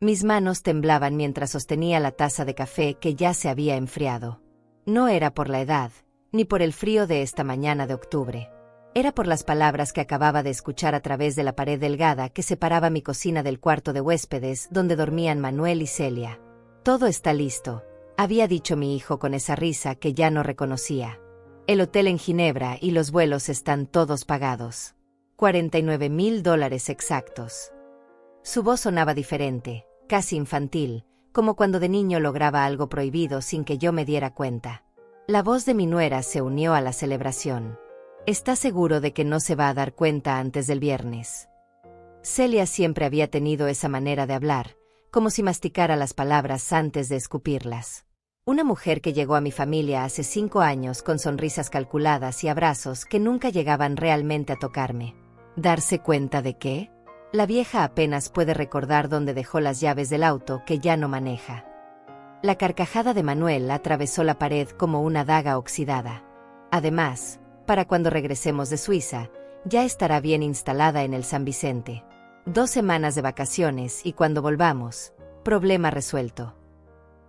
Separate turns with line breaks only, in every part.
Mis manos temblaban mientras sostenía la taza de café que ya se había enfriado. No era por la edad, ni por el frío de esta mañana de octubre. Era por las palabras que acababa de escuchar a través de la pared delgada que separaba mi cocina del cuarto de huéspedes donde dormían Manuel y Celia. «Todo está listo», había dicho mi hijo con esa risa que ya no reconocía. «El hotel en Ginebra y los vuelos están todos pagados. $49,000 exactos». Su voz sonaba diferente, casi infantil, como cuando de niño lograba algo prohibido sin que yo me diera cuenta. La voz de mi nuera se unió a la celebración. «¿Estás seguro de que no se va a dar cuenta antes del viernes?» Celia siempre había tenido esa manera de hablar, como si masticara las palabras antes de escupirlas. Una mujer que llegó a mi familia hace 5 años con sonrisas calculadas y abrazos que nunca llegaban realmente a tocarme. ¿Darse cuenta de qué? La vieja apenas puede recordar dónde dejó las llaves del auto que ya no maneja. La carcajada de Manuel atravesó la pared como una daga oxidada. Además, para cuando regresemos de Suiza, ya estará bien instalada en el San Vicente. 2 semanas de vacaciones y cuando volvamos, problema resuelto.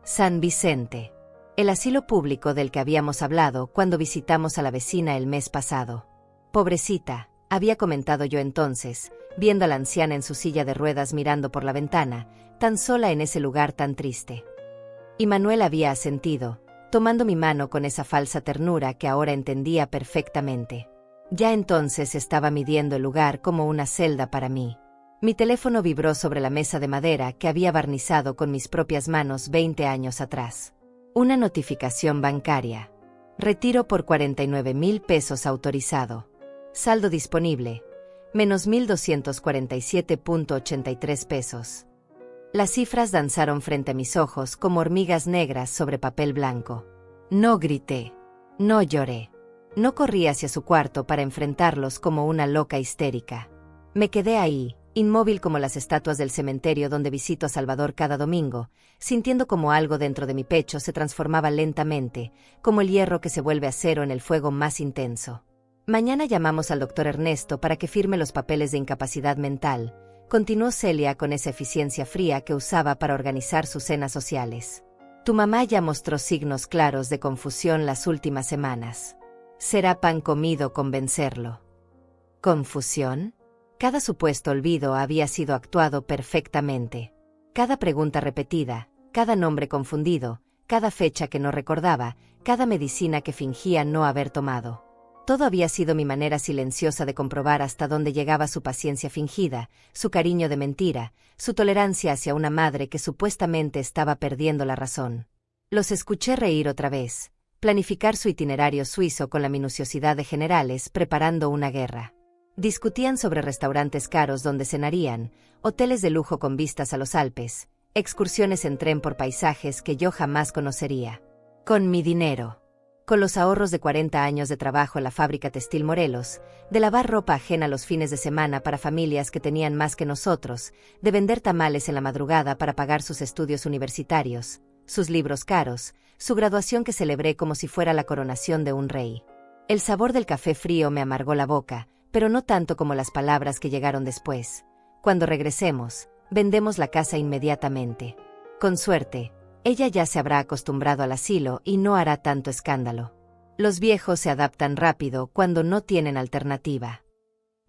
San Vicente. El asilo público del que habíamos hablado cuando visitamos a la vecina el mes pasado. Pobrecita, había comentado yo entonces, viendo a la anciana en su silla de ruedas mirando por la ventana, tan sola en ese lugar tan triste. Y Manuel había asentido, tomando mi mano con esa falsa ternura que ahora entendía perfectamente. Ya entonces estaba midiendo el lugar como una celda para mí. Mi teléfono vibró sobre la mesa de madera que había barnizado con mis propias manos 20 años atrás. Una notificación bancaria. Retiro por 49,000 pesos autorizado. Saldo disponible. Menos 1,247,83 pesos. Las cifras danzaron frente a mis ojos como hormigas negras sobre papel blanco. No grité. No lloré. No corrí hacia su cuarto para enfrentarlos como una loca histérica. Me quedé ahí, inmóvil como las estatuas del cementerio donde visito a Salvador cada domingo, sintiendo como algo dentro de mi pecho se transformaba lentamente, como el hierro que se vuelve acero en el fuego más intenso. Mañana llamamos al doctor Ernesto para que firme los papeles de incapacidad mental, continuó Celia con esa eficiencia fría que usaba para organizar sus cenas sociales. Tu mamá ya mostró signos claros de confusión las últimas semanas. Será pan comido convencerlo. ¿Confusión? Cada supuesto olvido había sido actuado perfectamente. Cada pregunta repetida, cada nombre confundido, cada fecha que no recordaba, cada medicina que fingía no haber tomado. Todo había sido mi manera silenciosa de comprobar hasta dónde llegaba su paciencia fingida, su cariño de mentira, su tolerancia hacia una madre que supuestamente estaba perdiendo la razón. Los escuché reír otra vez, planificar su itinerario suizo con la minuciosidad de generales preparando una guerra. Discutían sobre restaurantes caros donde cenarían, hoteles de lujo con vistas a los Alpes, excursiones en tren por paisajes que yo jamás conocería. Con mi dinero. Con los ahorros de 40 años de trabajo en la fábrica textil Morelos, de lavar ropa ajena los fines de semana para familias que tenían más que nosotros, de vender tamales en la madrugada para pagar sus estudios universitarios, sus libros caros, su graduación que celebré como si fuera la coronación de un rey. El sabor del café frío me amargó la boca, pero no tanto como las palabras que llegaron después. Cuando regresemos, vendemos la casa inmediatamente. Con suerte, ella ya se habrá acostumbrado al asilo y no hará tanto escándalo. Los viejos se adaptan rápido cuando no tienen alternativa.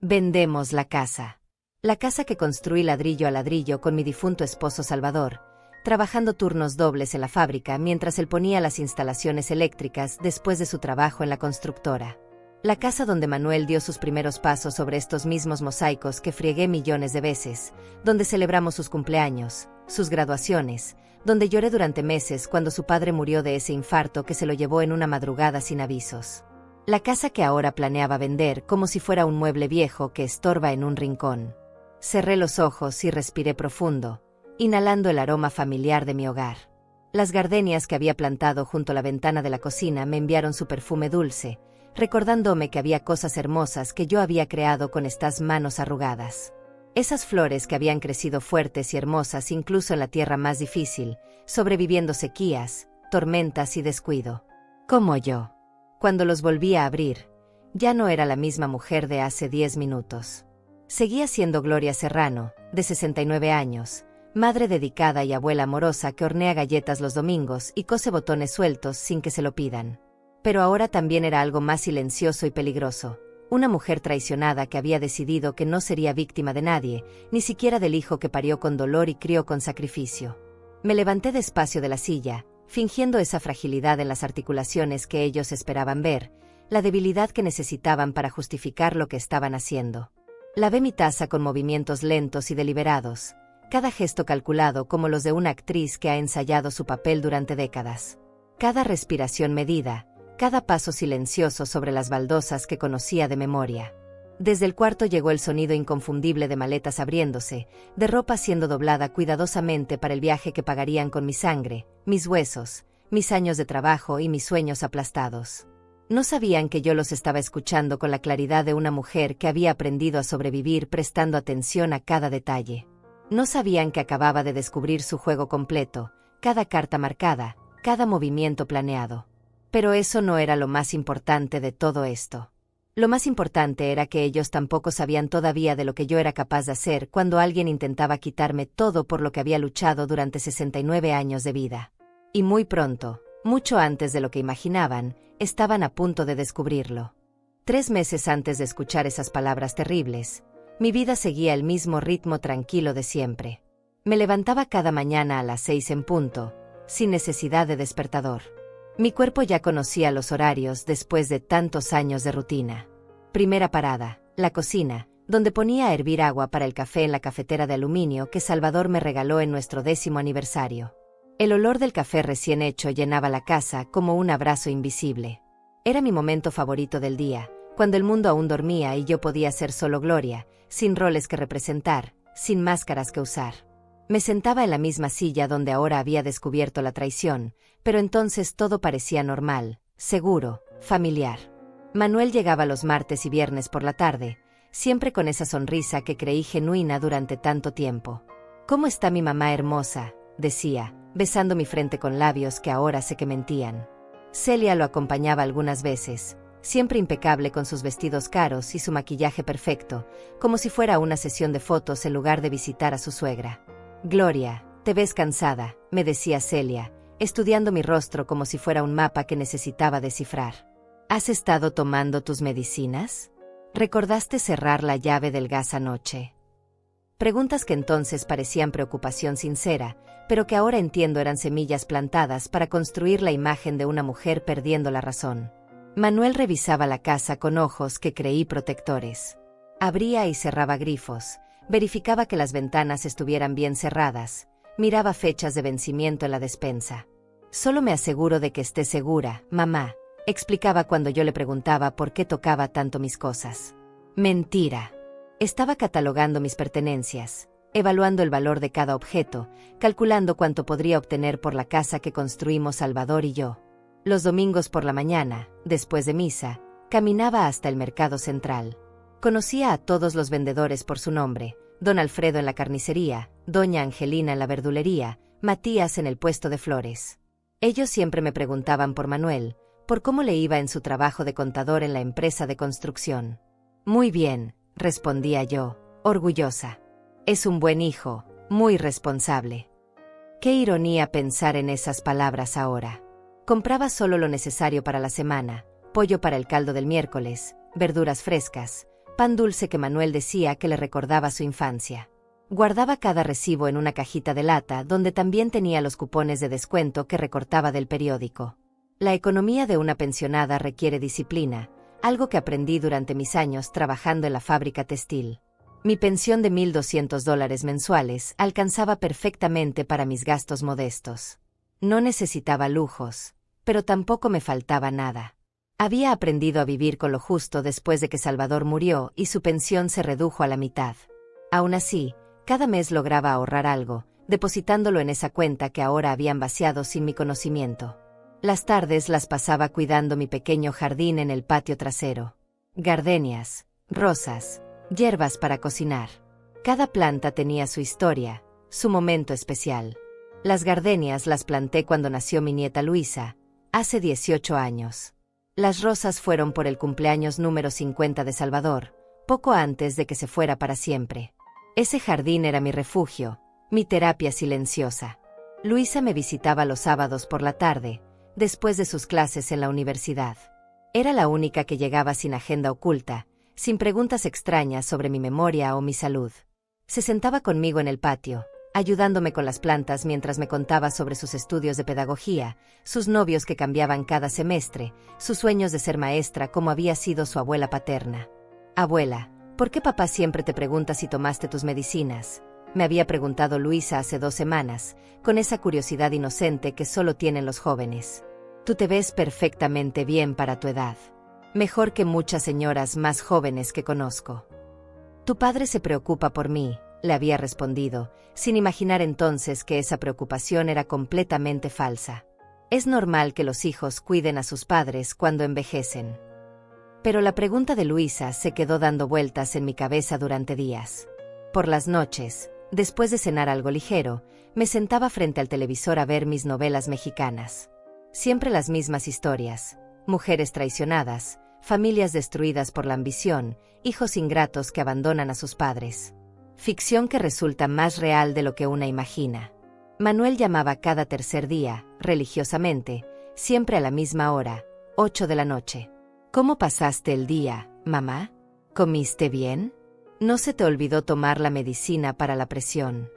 Vendemos la casa. La casa que construí ladrillo a ladrillo con mi difunto esposo Salvador, trabajando turnos dobles en la fábrica mientras él ponía las instalaciones eléctricas después de su trabajo en la constructora. La casa donde Manuel dio sus primeros pasos sobre estos mismos mosaicos que friegué millones de veces, donde celebramos sus cumpleaños, sus graduaciones, donde lloré durante meses cuando su padre murió de ese infarto que se lo llevó en una madrugada sin avisos. La casa que ahora planeaba vender como si fuera un mueble viejo que estorba en un rincón. Cerré los ojos y respiré profundo, inhalando el aroma familiar de mi hogar. Las gardenias que había plantado junto a la ventana de la cocina me enviaron su perfume dulce, recordándome que había cosas hermosas que yo había creado con estas manos arrugadas. Esas flores que habían crecido fuertes y hermosas incluso en la tierra más difícil, sobreviviendo sequías, tormentas y descuido. Como yo. Cuando los volví a abrir, ya no era la misma mujer de hace 10 minutos. Seguía siendo Gloria Serrano, de 69 años, madre dedicada y abuela amorosa que hornea galletas los domingos y cose botones sueltos sin que se lo pidan. Pero ahora también era algo más silencioso y peligroso. Una mujer traicionada que había decidido que no sería víctima de nadie, ni siquiera del hijo que parió con dolor y crió con sacrificio. Me levanté despacio de la silla, fingiendo esa fragilidad en las articulaciones que ellos esperaban ver, la debilidad que necesitaban para justificar lo que estaban haciendo. Lavé mi taza con movimientos lentos y deliberados, cada gesto calculado como los de una actriz que ha ensayado su papel durante décadas. Cada respiración medida, cada paso silencioso sobre las baldosas que conocía de memoria. Desde el cuarto llegó el sonido inconfundible de maletas abriéndose, de ropa siendo doblada cuidadosamente para el viaje que pagarían con mi sangre, mis huesos, mis años de trabajo y mis sueños aplastados. No sabían que yo los estaba escuchando con la claridad de una mujer que había aprendido a sobrevivir prestando atención a cada detalle. No sabían que acababa de descubrir su juego completo, cada carta marcada, cada movimiento planeado. Pero eso no era lo más importante de todo esto. Lo más importante era que ellos tampoco sabían todavía de lo que yo era capaz de hacer cuando alguien intentaba quitarme todo por lo que había luchado durante 69 años de vida. Y muy pronto, mucho antes de lo que imaginaban, estaban a punto de descubrirlo. 3 meses antes de escuchar esas palabras terribles, mi vida seguía el mismo ritmo tranquilo de siempre. Me levantaba cada mañana a las 6 en punto, sin necesidad de despertador. Mi cuerpo ya conocía los horarios después de tantos años de rutina. Primera parada, la cocina, donde ponía a hervir agua para el café en la cafetera de aluminio que Salvador me regaló en nuestro 10º aniversario. El olor del café recién hecho llenaba la casa como un abrazo invisible. Era mi momento favorito del día, cuando el mundo aún dormía y yo podía ser solo Gloria, sin roles que representar, sin máscaras que usar. Me sentaba en la misma silla donde ahora había descubierto la traición, pero entonces todo parecía normal, seguro, familiar. Manuel llegaba los martes y viernes por la tarde, siempre con esa sonrisa que creí genuina durante tanto tiempo. «¿Cómo está mi mamá hermosa?», decía, besando mi frente con labios que ahora sé que mentían. Celia lo acompañaba algunas veces, siempre impecable con sus vestidos caros y su maquillaje perfecto, como si fuera una sesión de fotos en lugar de visitar a su suegra. «Gloria, te ves cansada», me decía Celia, estudiando mi rostro como si fuera un mapa que necesitaba descifrar. «¿Has estado tomando tus medicinas? ¿Recordaste cerrar la llave del gas anoche?». Preguntas que entonces parecían preocupación sincera, pero que ahora entiendo eran semillas plantadas para construir la imagen de una mujer perdiendo la razón. Manuel revisaba la casa con ojos que creí protectores. Abría y cerraba grifos, verificaba que las ventanas estuvieran bien cerradas, miraba fechas de vencimiento en la despensa. «Solo me aseguro de que esté segura, mamá», explicaba cuando yo le preguntaba por qué tocaba tanto mis cosas. Mentira. Estaba catalogando mis pertenencias, evaluando el valor de cada objeto, calculando cuánto podría obtener por la casa que construimos Salvador y yo. Los domingos por la mañana, después de misa, caminaba hasta el mercado central. Conocía a todos los vendedores por su nombre: don Alfredo en la carnicería, doña Angelina en la verdulería, Matías en el puesto de flores. Ellos siempre me preguntaban por Manuel, por cómo le iba en su trabajo de contador en la empresa de construcción. «Muy bien», respondía yo, orgullosa. «Es un buen hijo, muy responsable». Qué ironía pensar en esas palabras ahora. Compraba solo lo necesario para la semana: pollo para el caldo del miércoles, verduras frescas, pan dulce que Manuel decía que le recordaba su infancia. Guardaba cada recibo en una cajita de lata donde también tenía los cupones de descuento que recortaba del periódico. La economía de una pensionada requiere disciplina, algo que aprendí durante mis años trabajando en la fábrica textil. Mi pensión de $1,200 mensuales alcanzaba perfectamente para mis gastos modestos. No necesitaba lujos, pero tampoco me faltaba nada. Había aprendido a vivir con lo justo después de que Salvador murió y su pensión se redujo a la mitad. Aún así, cada mes lograba ahorrar algo, depositándolo en esa cuenta que ahora habían vaciado sin mi conocimiento. Las tardes las pasaba cuidando mi pequeño jardín en el patio trasero. Gardenias, rosas, hierbas para cocinar. Cada planta tenía su historia, su momento especial. Las gardenias las planté cuando nació mi nieta Luisa, hace 18 años. Las rosas fueron por el cumpleaños número 50 de Salvador, poco antes de que se fuera para siempre. Ese jardín era mi refugio, Mi terapia silenciosa. Luisa me visitaba los sábados por la tarde, después de sus clases en la universidad. Era la única que llegaba sin agenda oculta, sin preguntas extrañas sobre mi memoria o mi salud. Se sentaba conmigo en el patio, ayudándome con las plantas mientras me contaba sobre sus estudios de pedagogía, sus novios que cambiaban cada semestre, sus sueños de ser maestra como había sido su abuela paterna. Abuela, ¿por qué papá siempre te pregunta si tomaste tus medicinas? Me había preguntado Luisa hace 2 semanas, con esa curiosidad inocente que solo tienen los jóvenes. Tú te ves perfectamente bien para tu edad. Mejor que muchas señoras más jóvenes que conozco. Tu padre se preocupa por mí, le había respondido, sin imaginar entonces que esa preocupación era completamente falsa. Es normal que los hijos cuiden a sus padres cuando envejecen. Pero la pregunta de Luisa se quedó dando vueltas en mi cabeza durante días. Por las noches, después de cenar algo ligero, me sentaba frente al televisor a ver mis novelas mexicanas. Siempre las mismas historias: mujeres traicionadas, familias destruidas por la ambición, hijos ingratos que abandonan a sus padres. Ficción que resulta más real de lo que una imagina. Manuel llamaba cada tercer día, religiosamente, siempre a la misma hora, 8 de la noche. ¿Cómo pasaste el día, mamá? ¿Comiste bien? ¿No se te olvidó tomar la medicina para la presión?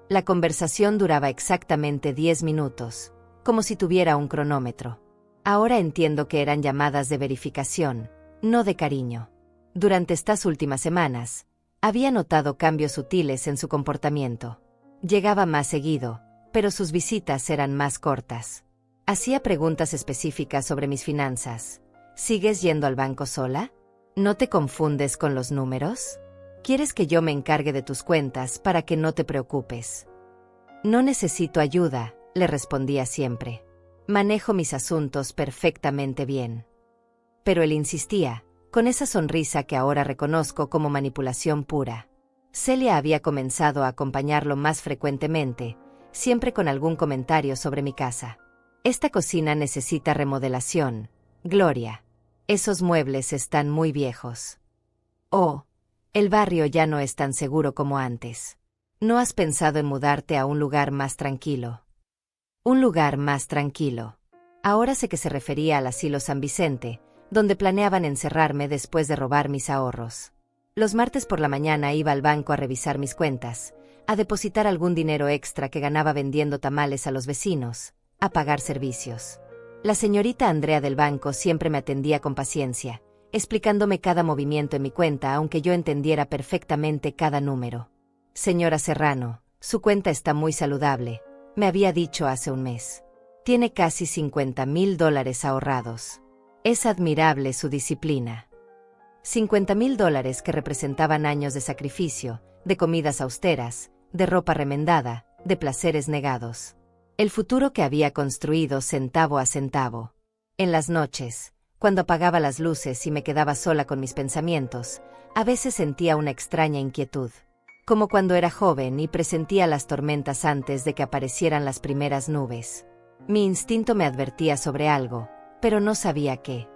La conversación duraba exactamente 10 minutos, como si tuviera un cronómetro. Ahora entiendo que eran llamadas de verificación, no de cariño. Durante estas últimas semanas, había notado cambios sutiles en su comportamiento. Llegaba más seguido, pero sus visitas eran más cortas. Hacía preguntas específicas sobre mis finanzas. ¿Sigues yendo al banco sola? ¿No te confundes con los números? ¿Quieres que yo me encargue de tus cuentas para que no te preocupes? No necesito ayuda, le respondía siempre. Manejo mis asuntos perfectamente bien. Pero él insistía, con esa sonrisa que ahora reconozco como manipulación pura. Celia había comenzado a acompañarlo más frecuentemente, siempre con algún comentario sobre mi casa. Esta cocina necesita remodelación, Gloria. Esos muebles están muy viejos. Oh, el barrio ya no es tan seguro como antes. ¿No has pensado en mudarte a un lugar más tranquilo? Un lugar más tranquilo. Ahora sé que se refería al asilo San Vicente, donde planeaban encerrarme después de robar mis ahorros. Los martes por la mañana iba al banco a revisar mis cuentas, a depositar algún dinero extra que ganaba vendiendo tamales a los vecinos, a pagar servicios. La señorita Andrea del banco siempre me atendía con paciencia, explicándome cada movimiento en mi cuenta aunque yo entendiera perfectamente cada número. Señora Serrano, su cuenta está muy saludable, me había dicho hace un mes. Tiene casi $50,000 ahorrados. Es admirable su disciplina. $50,000 que representaban años de sacrificio, de comidas austeras, de ropa remendada, de placeres negados. El futuro que había construido centavo a centavo. En las noches, cuando apagaba las luces y me quedaba sola con mis pensamientos, a veces sentía una extraña inquietud. Como cuando era joven y presentía las tormentas antes de que aparecieran las primeras nubes. Mi instinto me advertía sobre algo, pero no sabía qué.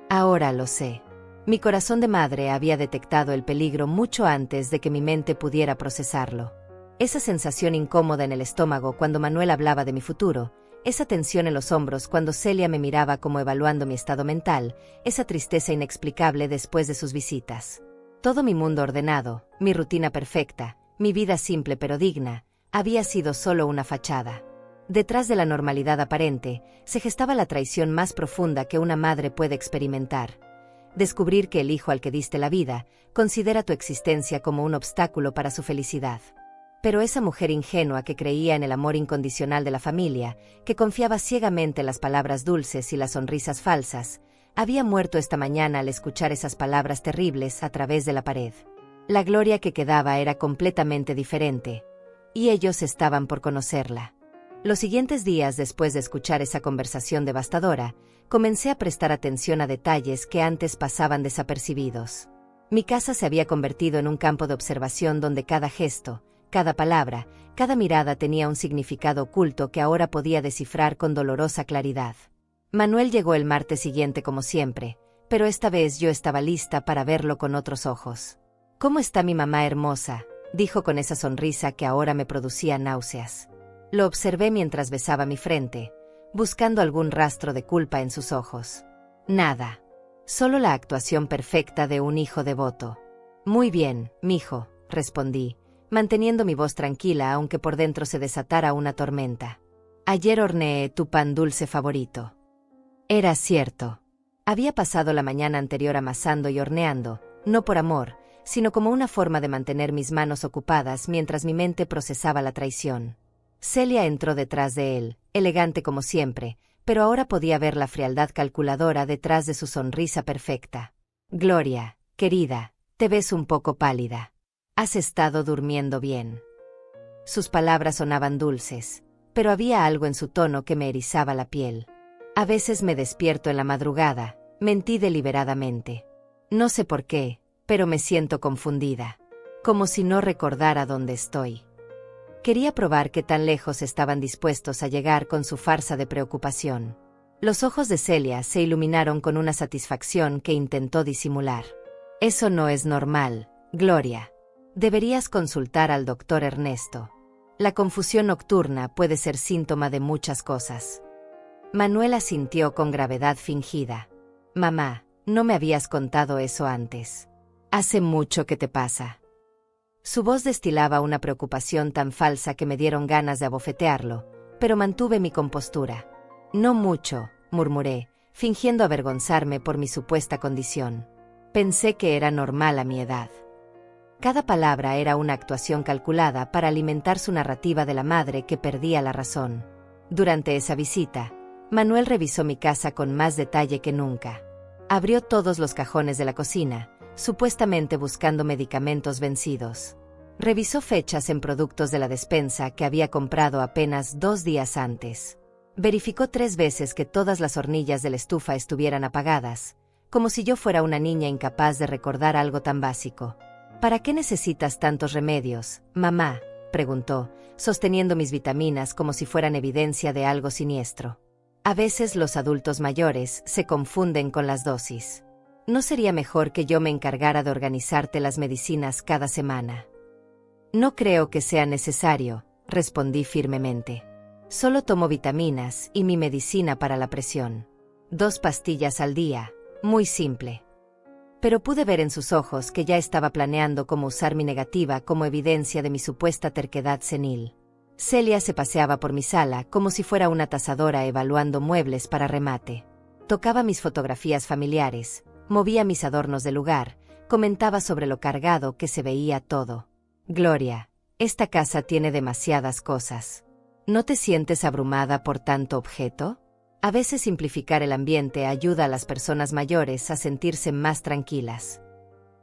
Ahora lo sé. Mi corazón de madre había detectado el peligro mucho antes de que mi mente pudiera procesarlo. Esa sensación incómoda en el estómago cuando Manuel hablaba de mi futuro, esa tensión en los hombros cuando Celia me miraba como evaluando mi estado mental, esa tristeza inexplicable después de sus visitas. Todo mi mundo ordenado, mi rutina perfecta, mi vida simple pero digna, había sido solo una fachada. Detrás de la normalidad aparente, se gestaba la traición más profunda que una madre puede experimentar. Descubrir que el hijo al que diste la vida, considera tu existencia como un obstáculo para su felicidad. Pero esa mujer ingenua que creía en el amor incondicional de la familia, que confiaba ciegamente en las palabras dulces y las sonrisas falsas, había muerto esta mañana al escuchar esas palabras terribles a través de la pared. La Gloria que quedaba era completamente diferente, y ellos estaban por conocerla. Los siguientes días después de escuchar esa conversación devastadora, comencé a prestar atención a detalles que antes pasaban desapercibidos. Mi casa se había convertido en un campo de observación donde cada gesto, cada palabra, cada mirada tenía un significado oculto que ahora podía descifrar con dolorosa claridad. Manuel llegó el martes siguiente como siempre, pero esta vez yo estaba lista para verlo con otros ojos. «¿Cómo está mi mamá hermosa?», dijo con esa sonrisa que ahora me producía náuseas. Lo observé mientras besaba mi frente, buscando algún rastro de culpa en sus ojos. Nada. Solo la actuación perfecta de un hijo devoto. Muy bien, mijo, respondí, manteniendo mi voz tranquila aunque por dentro se desatara una tormenta. Ayer horneé tu pan dulce favorito. Era cierto. Había pasado la mañana anterior amasando y horneando, no por amor, sino como una forma de mantener mis manos ocupadas mientras mi mente procesaba la traición. Celia entró detrás de él, elegante como siempre, pero ahora podía ver la frialdad calculadora detrás de su sonrisa perfecta. Gloria, querida, te ves un poco pálida. ¿Has estado durmiendo bien? Sus palabras sonaban dulces, pero había algo en su tono que me erizaba la piel. A veces me despierto en la madrugada, mentí deliberadamente. No sé por qué, pero me siento confundida. Como si no recordara dónde estoy. Quería probar qué tan lejos estaban dispuestos a llegar con su farsa de preocupación. Los ojos de Celia se iluminaron con una satisfacción que intentó disimular. Eso no es normal, Gloria. Deberías consultar al doctor Ernesto. La confusión nocturna puede ser síntoma de muchas cosas. Manuel asintió con gravedad fingida. Mamá, no me habías contado eso antes. Hace mucho que te pasa. Su voz destilaba una preocupación tan falsa que me dieron ganas de abofetearlo, pero mantuve mi compostura. No mucho, murmuré, fingiendo avergonzarme por mi supuesta condición. Pensé que era normal a mi edad. Cada palabra era una actuación calculada para alimentar su narrativa de la madre que perdía la razón. Durante esa visita, Manuel revisó mi casa con más detalle que nunca. Abrió todos los cajones de la cocina, supuestamente buscando medicamentos vencidos. Revisó fechas en productos de la despensa que había comprado apenas 2 días antes. Verificó 3 veces que todas las hornillas de la estufa estuvieran apagadas, como si yo fuera una niña incapaz de recordar algo tan básico. ¿Para qué necesitas tantos remedios, mamá?, preguntó, sosteniendo mis vitaminas como si fueran evidencia de algo siniestro. A veces los adultos mayores se confunden con las dosis. ¿No sería mejor que yo me encargara de organizarte las medicinas cada semana? No creo que sea necesario, respondí firmemente. Solo tomo vitaminas y mi medicina para la presión. 2 pastillas al día, muy simple. Pero pude ver en sus ojos que ya estaba planeando cómo usar mi negativa como evidencia de mi supuesta terquedad senil. Celia se paseaba por mi sala como si fuera una tasadora evaluando muebles para remate. Tocaba mis fotografías familiares, movía mis adornos del lugar, comentaba sobre lo cargado que se veía todo. Gloria, esta casa tiene demasiadas cosas. ¿No te sientes abrumada por tanto objeto? A veces simplificar el ambiente ayuda a las personas mayores a sentirse más tranquilas.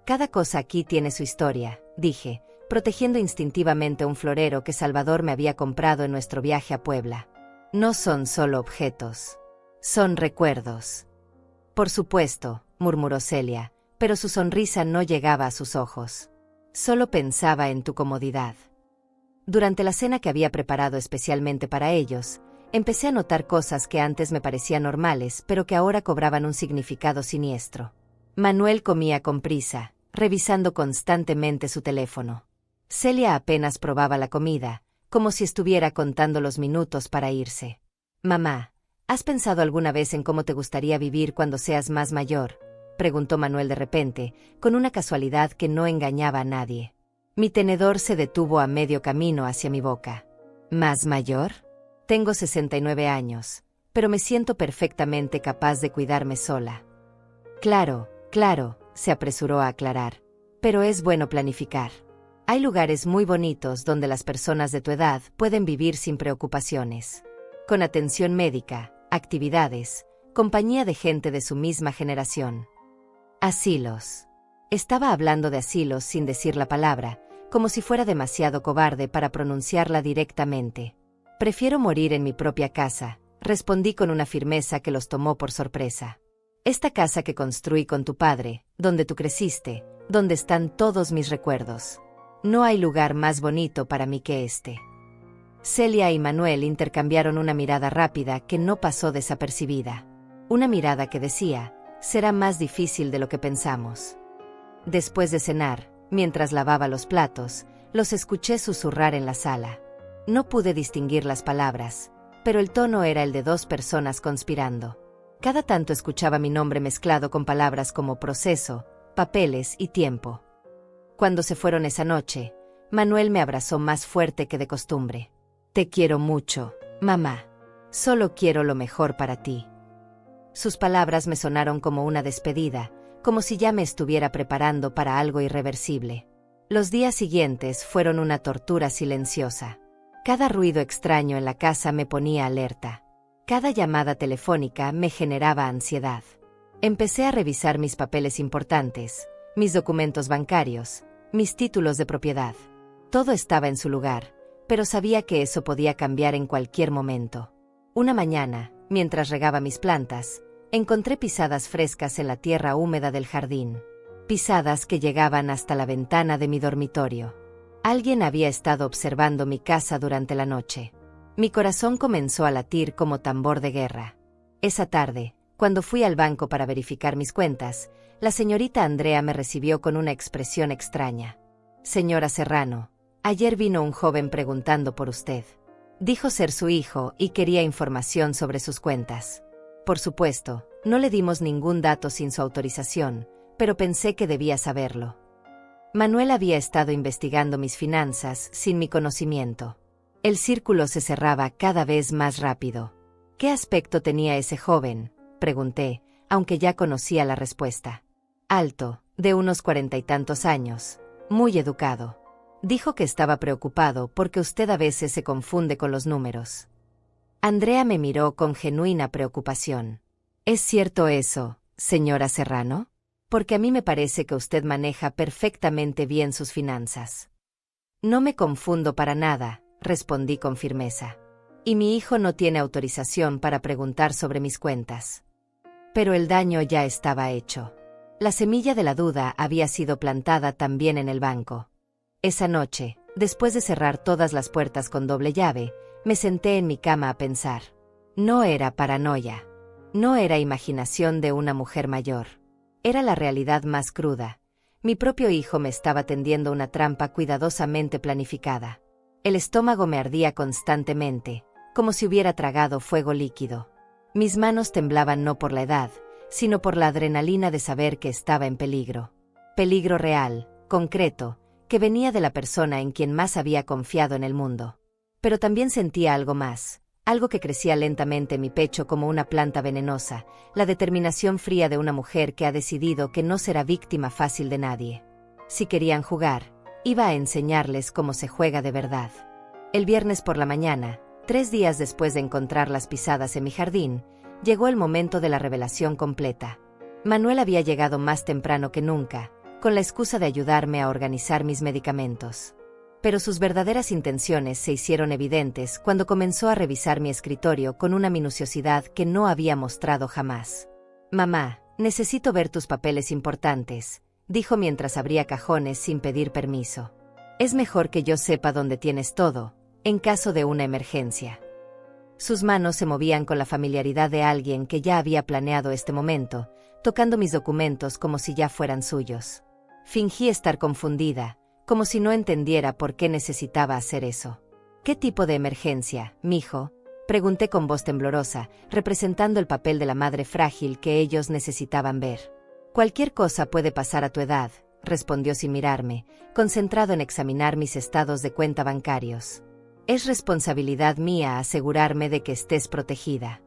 Cada cosa aquí tiene su historia, dije, protegiendo instintivamente un florero que Salvador me había comprado en nuestro viaje a Puebla. No son solo objetos. Son recuerdos. Por supuesto, murmuró Celia, pero su sonrisa no llegaba a sus ojos. Solo pensaba en tu comodidad. Durante la cena que había preparado especialmente para ellos, empecé a notar cosas que antes me parecían normales, pero que ahora cobraban un significado siniestro. Manuel comía con prisa, revisando constantemente su teléfono. Celia apenas probaba la comida, como si estuviera contando los minutos para irse. Mamá, ¿has pensado alguna vez en cómo te gustaría vivir cuando seas más mayor?, preguntó Manuel de repente, con una casualidad que no engañaba a nadie. Mi tenedor se detuvo a medio camino hacia mi boca. ¿Más mayor? Tengo 69 años, pero me siento perfectamente capaz de cuidarme sola. Claro, se apresuró a aclarar. Pero es bueno planificar. Hay lugares muy bonitos donde las personas de tu edad pueden vivir sin preocupaciones. Con atención médica, actividades, compañía de gente de su misma generación. Asilos. Estaba hablando de asilos sin decir la palabra, como si fuera demasiado cobarde para pronunciarla directamente. Prefiero morir en mi propia casa, respondí con una firmeza que los tomó por sorpresa. Esta casa que construí con tu padre, donde tú creciste, donde están todos mis recuerdos. No hay lugar más bonito para mí que este. Celia y Manuel intercambiaron una mirada rápida que no pasó desapercibida. Una mirada que decía, será más difícil de lo que pensamos. Después de cenar, mientras lavaba los platos, Los escuché susurrar en la sala. No pude distinguir las palabras, pero el tono era el de dos personas conspirando. Cada tanto escuchaba mi nombre mezclado con palabras como proceso, papeles y tiempo. Cuando se fueron esa noche, Manuel me abrazó más fuerte que de costumbre. Te quiero mucho, mamá. Solo quiero lo mejor para ti. Sus palabras me sonaron como una despedida, como si ya me estuviera preparando para algo irreversible. Los días siguientes fueron una tortura silenciosa. Cada ruido extraño en la casa me ponía alerta. Cada llamada telefónica me generaba ansiedad. Empecé a revisar mis papeles importantes, mis documentos bancarios, mis títulos de propiedad. Todo estaba en su lugar, pero sabía que eso podía cambiar en cualquier momento. Una mañana, mientras regaba mis plantas, encontré pisadas frescas en la tierra húmeda del jardín. Pisadas que llegaban hasta la ventana de mi dormitorio. Alguien había estado observando mi casa durante la noche. Mi corazón comenzó a latir como tambor de guerra. Esa tarde, cuando fui al banco para verificar mis cuentas, la señorita Andrea me recibió con una expresión extraña. Señora Serrano, ayer vino un joven preguntando por usted. Dijo ser su hijo y quería información sobre sus cuentas. Por supuesto, no le dimos ningún dato sin su autorización, pero pensé que debía saberlo. Manuel había estado investigando mis finanzas sin mi conocimiento. El círculo se cerraba cada vez más rápido. ¿Qué aspecto tenía ese joven?, pregunté, aunque ya conocía la respuesta. Alto, de unos 40 y tantos años, muy educado. Dijo que estaba preocupado porque usted a veces se confunde con los números. Andrea me miró con genuina preocupación. ¿Es cierto eso, señora Serrano? Porque a mí me parece que usted maneja perfectamente bien sus finanzas. No me confundo para nada, respondí con firmeza. Y mi hijo no tiene autorización para preguntar sobre mis cuentas. Pero el daño ya estaba hecho. La semilla de la duda había sido plantada también en el banco. Esa noche, después de cerrar todas las puertas con doble llave, me senté en mi cama a pensar. No era paranoia. No era imaginación de una mujer mayor. Era la realidad más cruda. Mi propio hijo me estaba tendiendo una trampa cuidadosamente planificada. El estómago me ardía constantemente, como si hubiera tragado fuego líquido. Mis manos temblaban no por la edad, sino por la adrenalina de saber que estaba en peligro. Peligro real, concreto, que venía de la persona en quien más había confiado en el mundo. Pero también sentía algo más. Algo que crecía lentamente en mi pecho como una planta venenosa, la determinación fría de una mujer que ha decidido que no será víctima fácil de nadie. Si querían jugar, iba a enseñarles cómo se juega de verdad. El viernes por la mañana, 3 días después de encontrar las pisadas en mi jardín, llegó el momento de la revelación completa. Manuel había llegado más temprano que nunca, con la excusa de ayudarme a organizar mis medicamentos. Pero sus verdaderas intenciones se hicieron evidentes cuando comenzó a revisar mi escritorio con una minuciosidad que no había mostrado jamás. Mamá, necesito ver tus papeles importantes, dijo mientras abría cajones sin pedir permiso. Es mejor que yo sepa dónde tienes todo, en caso de una emergencia. Sus manos se movían con la familiaridad de alguien que ya había planeado este momento, tocando mis documentos como si ya fueran suyos. Fingí estar confundida, como si no entendiera por qué necesitaba hacer eso. ¿Qué tipo de emergencia, mijo?, pregunté con voz temblorosa, representando el papel de la madre frágil que ellos necesitaban ver. Cualquier cosa puede pasar a tu edad, respondió sin mirarme, concentrado en examinar mis estados de cuenta bancarios. Es responsabilidad mía asegurarme de que estés protegida.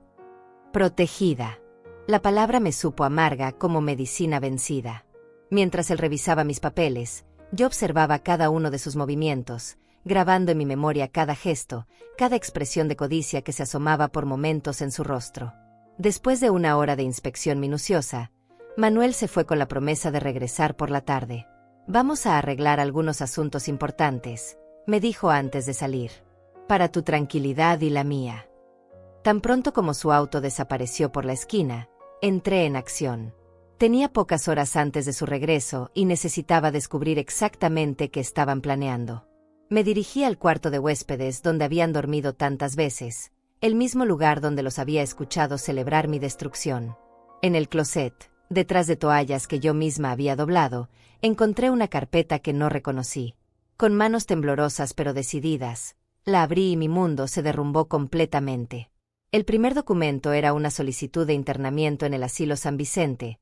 Protegida. La palabra me supo amarga como medicina vencida. Mientras él revisaba mis papeles, yo observaba cada uno de sus movimientos, grabando en mi memoria cada gesto, cada expresión de codicia que se asomaba por momentos en su rostro. Después de una hora de inspección minuciosa, Manuel se fue con la promesa de regresar por la tarde. Vamos a arreglar algunos asuntos importantes, me dijo antes de salir. Para tu tranquilidad y la mía. Tan pronto como su auto desapareció por la esquina, entré en acción. Tenía pocas horas antes de su regreso y necesitaba descubrir exactamente qué estaban planeando. Me dirigí al cuarto de huéspedes donde habían dormido tantas veces, el mismo lugar donde los había escuchado celebrar mi destrucción. En el closet, detrás de toallas que yo misma había doblado, encontré una carpeta que no reconocí. Con manos temblorosas pero decididas, la abrí y mi mundo se derrumbó completamente. El primer documento era una solicitud de internamiento en el asilo San Vicente,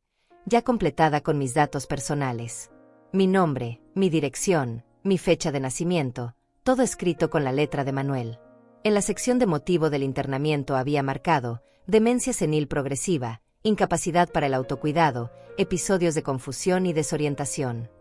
ya completada con mis datos personales. Mi nombre, mi dirección, mi fecha de nacimiento, todo escrito con la letra de Manuel. En la sección de motivo del internamiento había marcado demencia senil progresiva, incapacidad para el autocuidado, episodios de confusión y desorientación.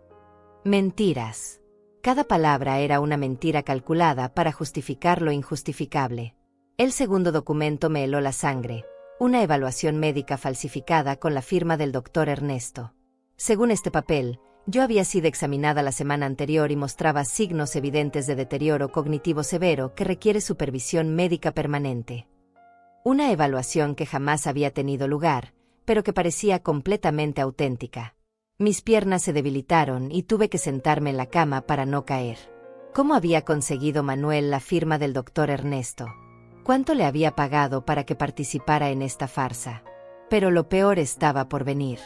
Mentiras. Cada palabra era una mentira calculada para justificar lo injustificable. El segundo documento me heló la sangre, una evaluación médica falsificada con la firma del doctor Ernesto. Según este papel, yo había sido examinada la semana anterior y mostraba signos evidentes de deterioro cognitivo severo que requiere supervisión médica permanente. Una evaluación que jamás había tenido lugar, pero que parecía completamente auténtica. Mis piernas se debilitaron y tuve que sentarme en la cama para no caer. ¿Cómo había conseguido Manuel la firma del doctor Ernesto? ¿Cuánto le había pagado para que participara en esta farsa? Pero lo peor estaba por venir.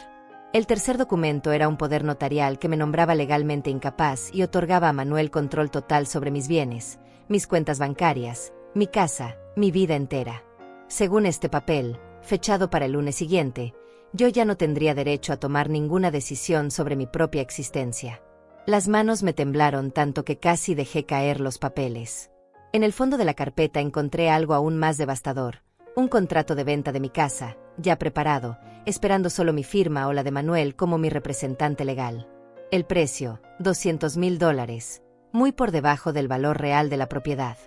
El tercer documento era un poder notarial que me nombraba legalmente incapaz y otorgaba a Manuel control total sobre mis bienes, mis cuentas bancarias, mi casa, mi vida entera. Según este papel, fechado para el lunes siguiente, yo ya no tendría derecho a tomar ninguna decisión sobre mi propia existencia. Las manos me temblaron tanto que casi dejé caer los papeles. En el fondo de la carpeta encontré algo aún más devastador, un contrato de venta de mi casa, ya preparado, esperando solo mi firma o la de Manuel como mi representante legal. El precio, $200,000, muy por debajo del valor real de la propiedad.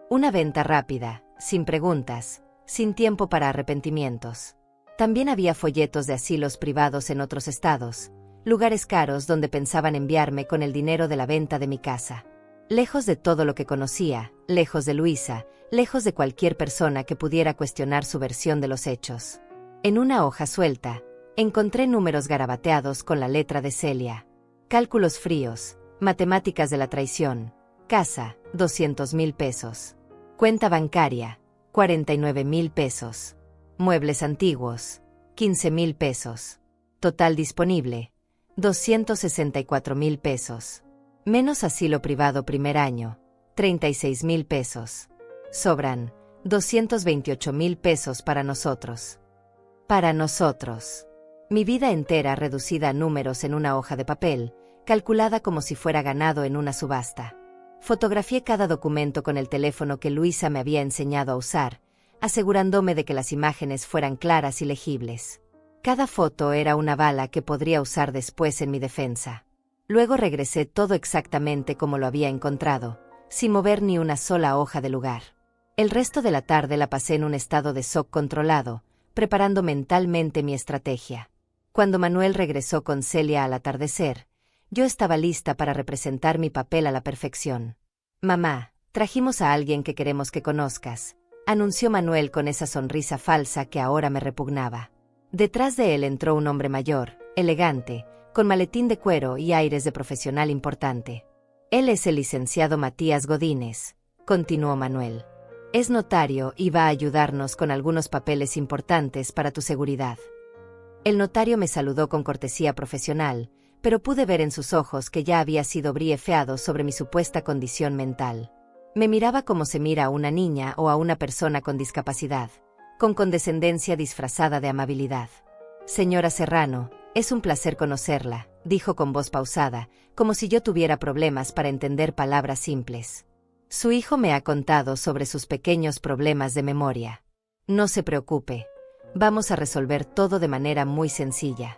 Una venta rápida, sin preguntas, sin tiempo para arrepentimientos. También había folletos de asilos privados en otros estados, lugares caros donde pensaban enviarme con el dinero de la venta de mi casa. Lejos de todo lo que conocía, lejos de Luisa, lejos de cualquier persona que pudiera cuestionar su versión de los hechos. En una hoja suelta, encontré números garabateados con la letra de Celia. Cálculos fríos, matemáticas de la traición. Casa, $200,000. Cuenta bancaria, $49,000. Muebles antiguos, $15,000. Total disponible, $264,000. Menos asilo privado primer año, $36,000. Sobran, $228,000 para nosotros. Para nosotros. Mi vida entera reducida a números en una hoja de papel, calculada como si fuera ganado en una subasta. Fotografié cada documento con el teléfono que Luisa me había enseñado a usar, asegurándome de que las imágenes fueran claras y legibles. Cada foto era una bala que podría usar después en mi defensa. Luego regresé todo exactamente como lo había encontrado, sin mover ni una sola hoja de lugar. El resto de la tarde la pasé en un estado de shock controlado, preparando mentalmente mi estrategia. Cuando Manuel regresó con Celia al atardecer, yo estaba lista para representar mi papel a la perfección. «Mamá, trajimos a alguien que queremos que conozcas», anunció Manuel con esa sonrisa falsa que ahora me repugnaba. Detrás de él entró un hombre mayor, elegante, con maletín de cuero y aires de profesional importante. «Él es el licenciado Matías Godínez», continuó Manuel. «Es notario y va a ayudarnos con algunos papeles importantes para tu seguridad». El notario me saludó con cortesía profesional, pero pude ver en sus ojos que ya había sido briefeado sobre mi supuesta condición mental. Me miraba como se mira a una niña o a una persona con discapacidad, con condescendencia disfrazada de amabilidad. «Señora Serrano, es un placer conocerla», dijo con voz pausada, como si yo tuviera problemas para entender palabras simples. «Su hijo me ha contado sobre sus pequeños problemas de memoria. No se preocupe, vamos a resolver todo de manera muy sencilla».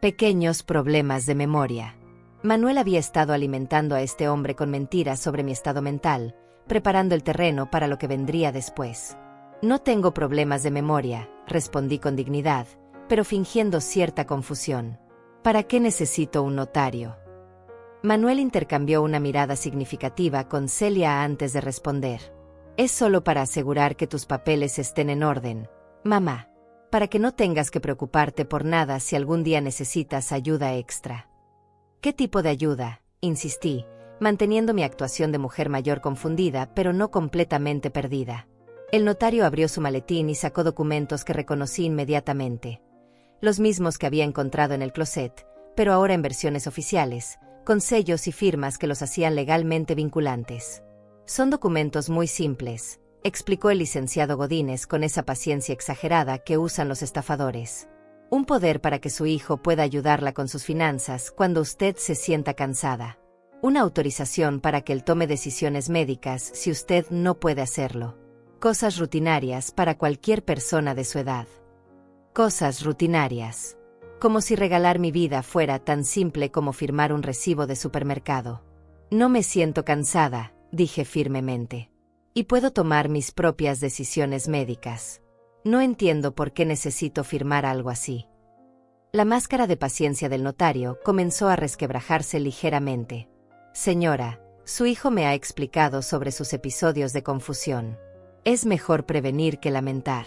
Pequeños problemas de memoria. Manuel había estado alimentando a este hombre con mentiras sobre mi estado mental, preparando el terreno para lo que vendría después. «No tengo problemas de memoria», respondí con dignidad, pero fingiendo cierta confusión. «¿Para qué necesito un notario?». Manuel intercambió una mirada significativa con Celia antes de responder. «Es solo para asegurar que tus papeles estén en orden, mamá, para que no tengas que preocuparte por nada si algún día necesitas ayuda extra». «¿Qué tipo de ayuda?», insistí, manteniendo mi actuación de mujer mayor confundida pero no completamente perdida. El notario abrió su maletín y sacó documentos que reconocí inmediatamente. Los mismos que había encontrado en el closet, pero ahora en versiones oficiales, con sellos y firmas que los hacían legalmente vinculantes. Son documentos muy simples, explicó el licenciado Godínez con esa paciencia exagerada que usan los estafadores. Un poder para que su hijo pueda ayudarla con sus finanzas cuando usted se sienta cansada. Una autorización para que él tome decisiones médicas si usted no puede hacerlo. Cosas rutinarias para cualquier persona de su edad. Cosas rutinarias. Como si regalar mi vida fuera tan simple como firmar un recibo de supermercado. No me siento cansada, dije firmemente. Y puedo tomar mis propias decisiones médicas. No entiendo por qué necesito firmar algo así. La máscara de paciencia del notario comenzó a resquebrajarse ligeramente. Señora, su hijo me ha explicado sobre sus episodios de confusión. Es mejor prevenir que lamentar.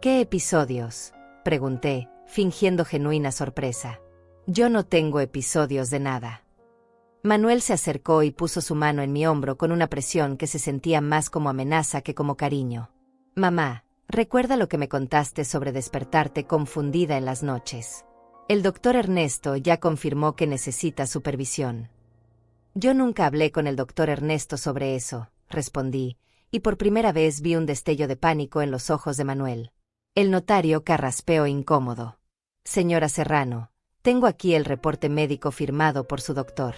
¿Qué episodios?, pregunté, fingiendo genuina sorpresa. Yo no tengo episodios de nada. Manuel se acercó y puso su mano en mi hombro con una presión que se sentía más como amenaza que como cariño. Mamá, recuerda lo que me contaste sobre despertarte confundida en las noches. El doctor Ernesto ya confirmó que necesita supervisión. Yo nunca hablé con el doctor Ernesto sobre eso, respondí, y por primera vez vi un destello de pánico en los ojos de Manuel. El notario carraspeó incómodo. Señora Serrano, tengo aquí el reporte médico firmado por su doctor.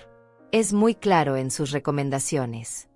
Es muy claro en sus recomendaciones.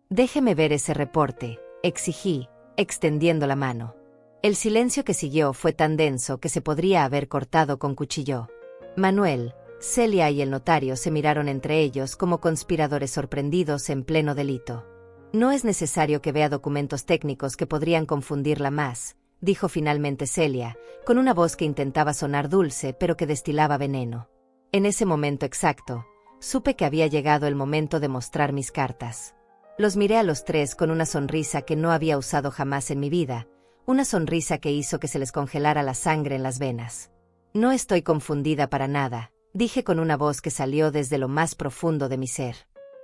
Déjeme ver ese reporte, exigí, extendiendo la mano. El silencio que siguió fue tan denso que se podría haber cortado con cuchillo. Manuel, Celia y el notario se miraron entre ellos como conspiradores sorprendidos en pleno delito. No es necesario que vea documentos técnicos que podrían confundirla más, dijo finalmente Celia, con una voz que intentaba sonar dulce pero que destilaba veneno. En ese momento exacto, supe que había llegado el momento de mostrar mis cartas. Los miré a los tres con una sonrisa que no había usado jamás en mi vida, una sonrisa que hizo que se les congelara la sangre en las venas. No estoy confundida para nada, dije con una voz que salió desde lo más profundo de mi ser.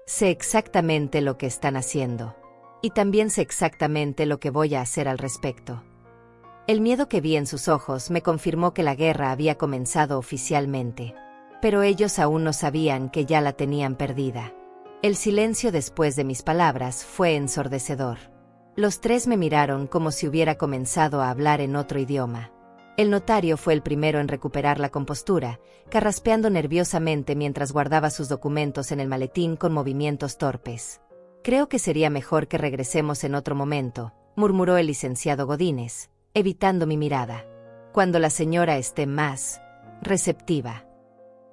Sé exactamente lo que están haciendo. Y también sé exactamente lo que voy a hacer al respecto. El miedo que vi en sus ojos me confirmó que la guerra había comenzado oficialmente. Pero ellos aún no sabían que ya la tenían perdida. El silencio después de mis palabras fue ensordecedor. Los tres me miraron como si hubiera comenzado a hablar en otro idioma. El notario fue el primero en recuperar la compostura, carraspeando nerviosamente mientras guardaba sus documentos en el maletín con movimientos torpes. Creo que sería mejor que regresemos en otro momento, murmuró el licenciado Godínez, evitando mi mirada. Cuando la señora esté más receptiva.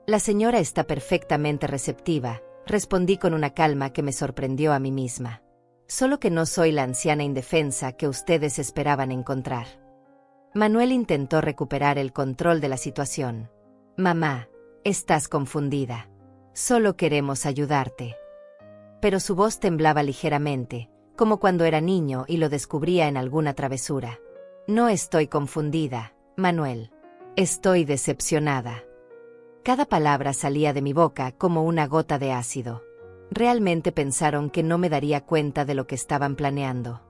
La señora está perfectamente receptiva, respondí con una calma que me sorprendió a mí misma. Solo que no soy la anciana indefensa que ustedes esperaban encontrar. Manuel intentó recuperar el control de la situación. Mamá, estás confundida. Solo queremos ayudarte. Pero su voz temblaba ligeramente, como cuando era niño y lo descubría en alguna travesura. No estoy confundida, Manuel. Estoy decepcionada. Cada palabra salía de mi boca como una gota de ácido. Realmente pensaron que no me daría cuenta de lo que estaban planeando.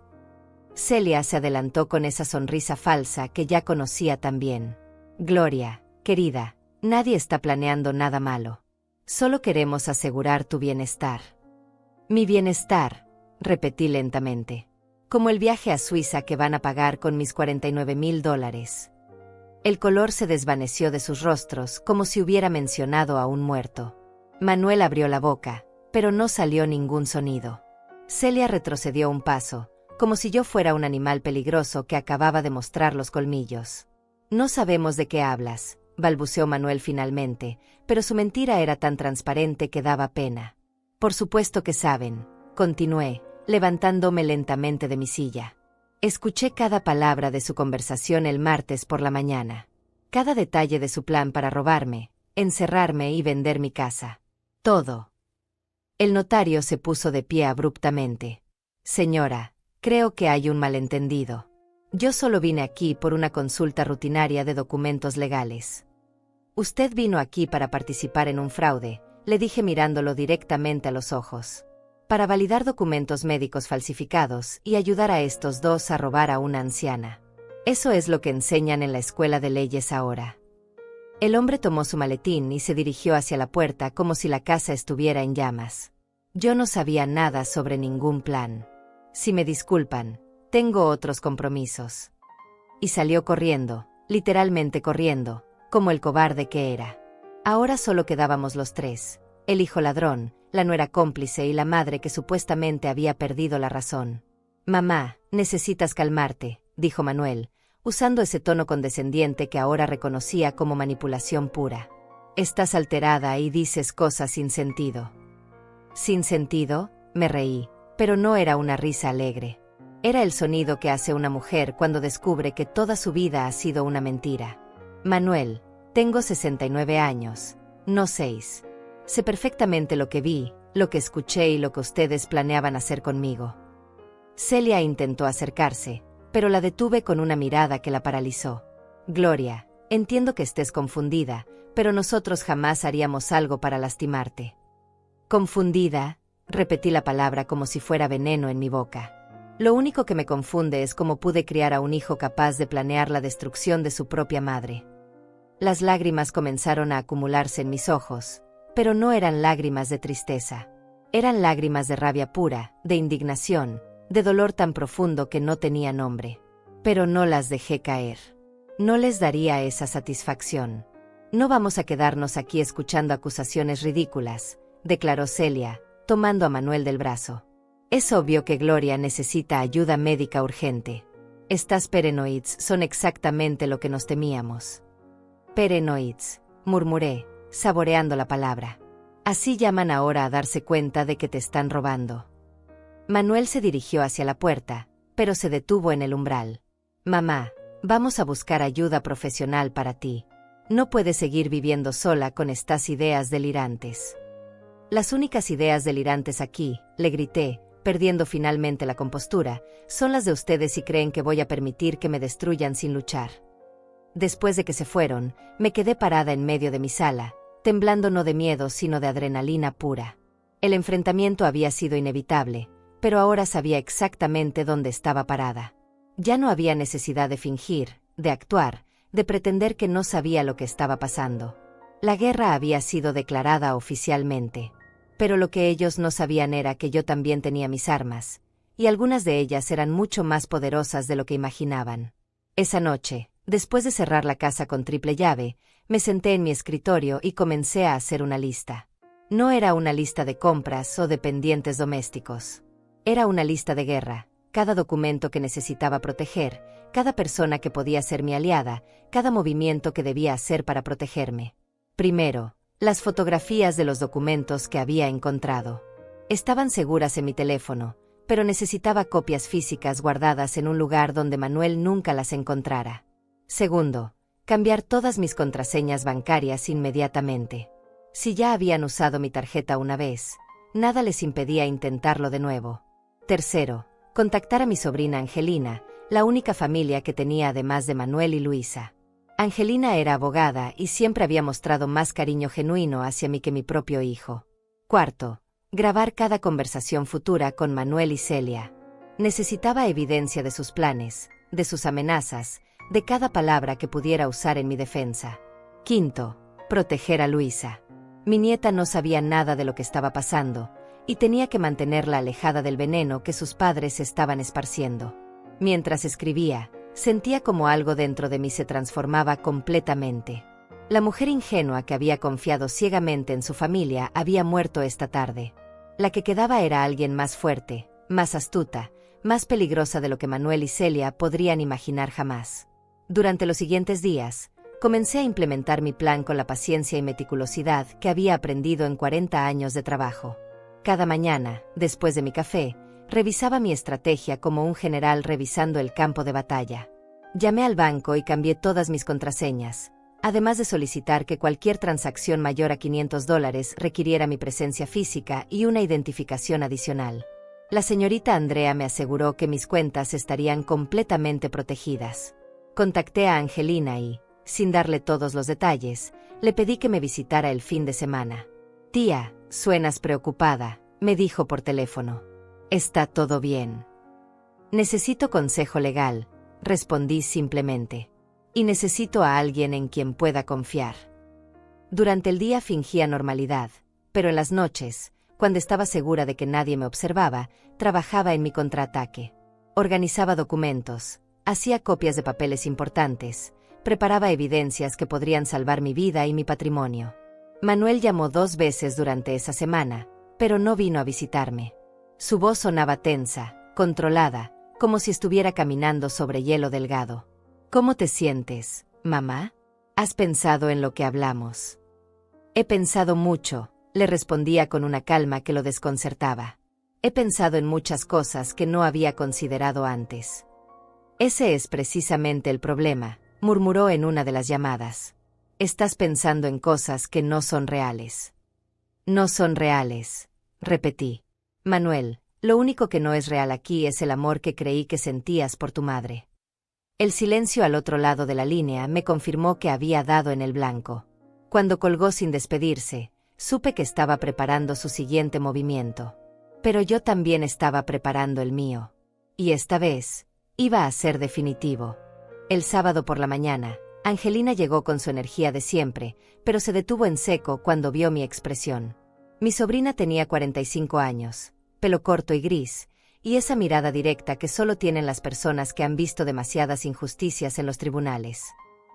Celia se adelantó con esa sonrisa falsa que ya conocía tan bien. Gloria, querida, nadie está planeando nada malo. Solo queremos asegurar tu bienestar. Mi bienestar, repetí lentamente. Como el viaje a Suiza que van a pagar con mis $49,000. El color se desvaneció de sus rostros como si hubiera mencionado a un muerto. Manuel abrió la boca, pero no salió ningún sonido. Celia retrocedió un paso, como si yo fuera un animal peligroso que acababa de mostrar los colmillos. No sabemos de qué hablas, balbuceó Manuel finalmente, pero su mentira era tan transparente que daba pena. Por supuesto que saben, continué, levantándome lentamente de mi silla. Escuché cada palabra de su conversación el martes por la mañana. Cada detalle de su plan para robarme, encerrarme y vender mi casa. Todo. El notario se puso de pie abruptamente. Señora, creo que hay un malentendido. Yo solo vine aquí por una consulta rutinaria de documentos legales. Usted vino aquí para participar en un fraude, le dije mirándolo directamente a los ojos. Para validar documentos médicos falsificados y ayudar a estos dos a robar a una anciana. Eso es lo que enseñan en la escuela de leyes ahora. El hombre tomó su maletín y se dirigió hacia la puerta como si la casa estuviera en llamas. Yo no sabía nada sobre ningún plan. Si me disculpan, tengo otros compromisos. Y salió corriendo, literalmente corriendo, como el cobarde que era. Ahora solo quedábamos los tres: el hijo ladrón, la nuera cómplice y la madre que supuestamente había perdido la razón. «Mamá, necesitas calmarte», dijo Manuel, usando ese tono condescendiente que ahora reconocía como manipulación pura. «Estás alterada y dices cosas sin sentido». «¿Sin sentido?», me reí, pero no era una risa alegre. Era el sonido que hace una mujer cuando descubre que toda su vida ha sido una mentira. «Manuel, tengo 69 años, no 6. Sé perfectamente lo que vi, lo que escuché y lo que ustedes planeaban hacer conmigo». Celia intentó acercarse, pero la detuve con una mirada que la paralizó. «Gloria, entiendo que estés confundida, pero nosotros jamás haríamos algo para lastimarte». «¿Confundida?», repetí la palabra como si fuera veneno en mi boca. Lo único que me confunde es cómo pude criar a un hijo capaz de planear la destrucción de su propia madre. Las lágrimas comenzaron a acumularse en mis ojos, pero no eran lágrimas de tristeza. Eran lágrimas de rabia pura, de indignación, de dolor tan profundo que no tenía nombre. Pero no las dejé caer. No les daría esa satisfacción. «No vamos a quedarnos aquí escuchando acusaciones ridículas», declaró Celia, tomando a Manuel del brazo. «Es obvio que Gloria necesita ayuda médica urgente. Estas paranoids son exactamente lo que nos temíamos». «Paranoids», murmuré, saboreando la palabra. «Así llaman ahora a darse cuenta de que te están robando». Manuel se dirigió hacia la puerta, pero se detuvo en el umbral. «Mamá, vamos a buscar ayuda profesional para ti. No puedes seguir viviendo sola con estas ideas delirantes». «Las únicas ideas delirantes aquí», le grité, perdiendo finalmente la compostura, «son las de ustedes si creen que voy a permitir que me destruyan sin luchar». Después de que se fueron, me quedé parada en medio de mi sala, temblando no de miedo sino de adrenalina pura. El enfrentamiento había sido inevitable, pero ahora sabía exactamente dónde estaba parada. Ya no había necesidad de fingir, de actuar, de pretender que no sabía lo que estaba pasando. La guerra había sido declarada oficialmente. Pero lo que ellos no sabían era que yo también tenía mis armas, y algunas de ellas eran mucho más poderosas de lo que imaginaban. Esa noche, después de cerrar la casa con triple llave, me senté en mi escritorio y comencé a hacer una lista. No era una lista de compras o de pendientes domésticos. Era una lista de guerra, cada documento que necesitaba proteger, cada persona que podía ser mi aliada, cada movimiento que debía hacer para protegerme. Primero, las fotografías de los documentos que había encontrado. Estaban seguras en mi teléfono, pero necesitaba copias físicas guardadas en un lugar donde Manuel nunca las encontrara. Segundo, cambiar todas mis contraseñas bancarias inmediatamente. Si ya habían usado mi tarjeta una vez, nada les impedía intentarlo de nuevo. Tercero, contactar a mi sobrina Angelina, la única familia que tenía además de Manuel y Luisa. Angelina era abogada y siempre había mostrado más cariño genuino hacia mí que mi propio hijo. Cuarto, grabar cada conversación futura con Manuel y Celia. Necesitaba evidencia de sus planes, de sus amenazas, de cada palabra que pudiera usar en mi defensa. Quinto, proteger a Luisa. Mi nieta no sabía nada de lo que estaba pasando, y tenía que mantenerla alejada del veneno que sus padres estaban esparciendo. Mientras escribía, sentía como algo dentro de mí se transformaba completamente. La mujer ingenua que había confiado ciegamente en su familia había muerto esta tarde. La que quedaba era alguien más fuerte, más astuta, más peligrosa de lo que Manuel y Celia podrían imaginar jamás. Durante los siguientes días, comencé a implementar mi plan con la paciencia y meticulosidad que había aprendido en 40 años de trabajo. Cada mañana, después de mi café, revisaba mi estrategia como un general revisando el campo de batalla. Llamé al banco y cambié todas mis contraseñas, además de solicitar que cualquier transacción mayor a $500 requiriera mi presencia física y una identificación adicional. La señorita Andrea me aseguró que mis cuentas estarían completamente protegidas. Contacté a Angelina y, sin darle todos los detalles, le pedí que me visitara el fin de semana. «Tía, suenas preocupada», me dijo por teléfono. «Está todo bien». «Necesito consejo legal», respondí simplemente. Y necesito a alguien en quien pueda confiar. Durante el día fingía normalidad, pero en las noches, cuando estaba segura de que nadie me observaba, trabajaba en mi contraataque. Organizaba documentos, hacía copias de papeles importantes, preparaba evidencias que podrían salvar mi vida y mi patrimonio. Manuel llamó 2 veces durante esa semana, pero no vino a visitarme. Su voz sonaba tensa, controlada, como si estuviera caminando sobre hielo delgado. ¿Cómo te sientes, mamá? ¿Has pensado en lo que hablamos? He pensado mucho, le respondía con una calma que lo desconcertaba. He pensado en muchas cosas que no había considerado antes. Ese es precisamente el problema, murmuró en una de las llamadas. Estás pensando en cosas que no son reales. No son reales, repetí. Manuel, lo único que no es real aquí es el amor que creí que sentías por tu madre. El silencio al otro lado de la línea me confirmó que había dado en el blanco. Cuando colgó sin despedirse, supe que estaba preparando su siguiente movimiento. Pero yo también estaba preparando el mío. Y esta vez, iba a ser definitivo. El sábado por la mañana, Angelina llegó con su energía de siempre, pero se detuvo en seco cuando vio mi expresión. Mi sobrina tenía 45 años, pelo corto y gris, y esa mirada directa que solo tienen las personas que han visto demasiadas injusticias en los tribunales.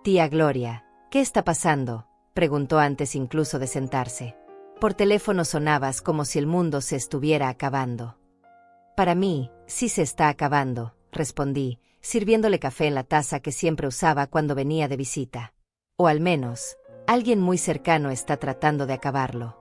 Tía Gloria, ¿qué está pasando?, preguntó antes incluso de sentarse. Por teléfono sonabas como si el mundo se estuviera acabando. Para mí, sí se está acabando, respondí, sirviéndole café en la taza que siempre usaba cuando venía de visita. O al menos, alguien muy cercano está tratando de acabarlo.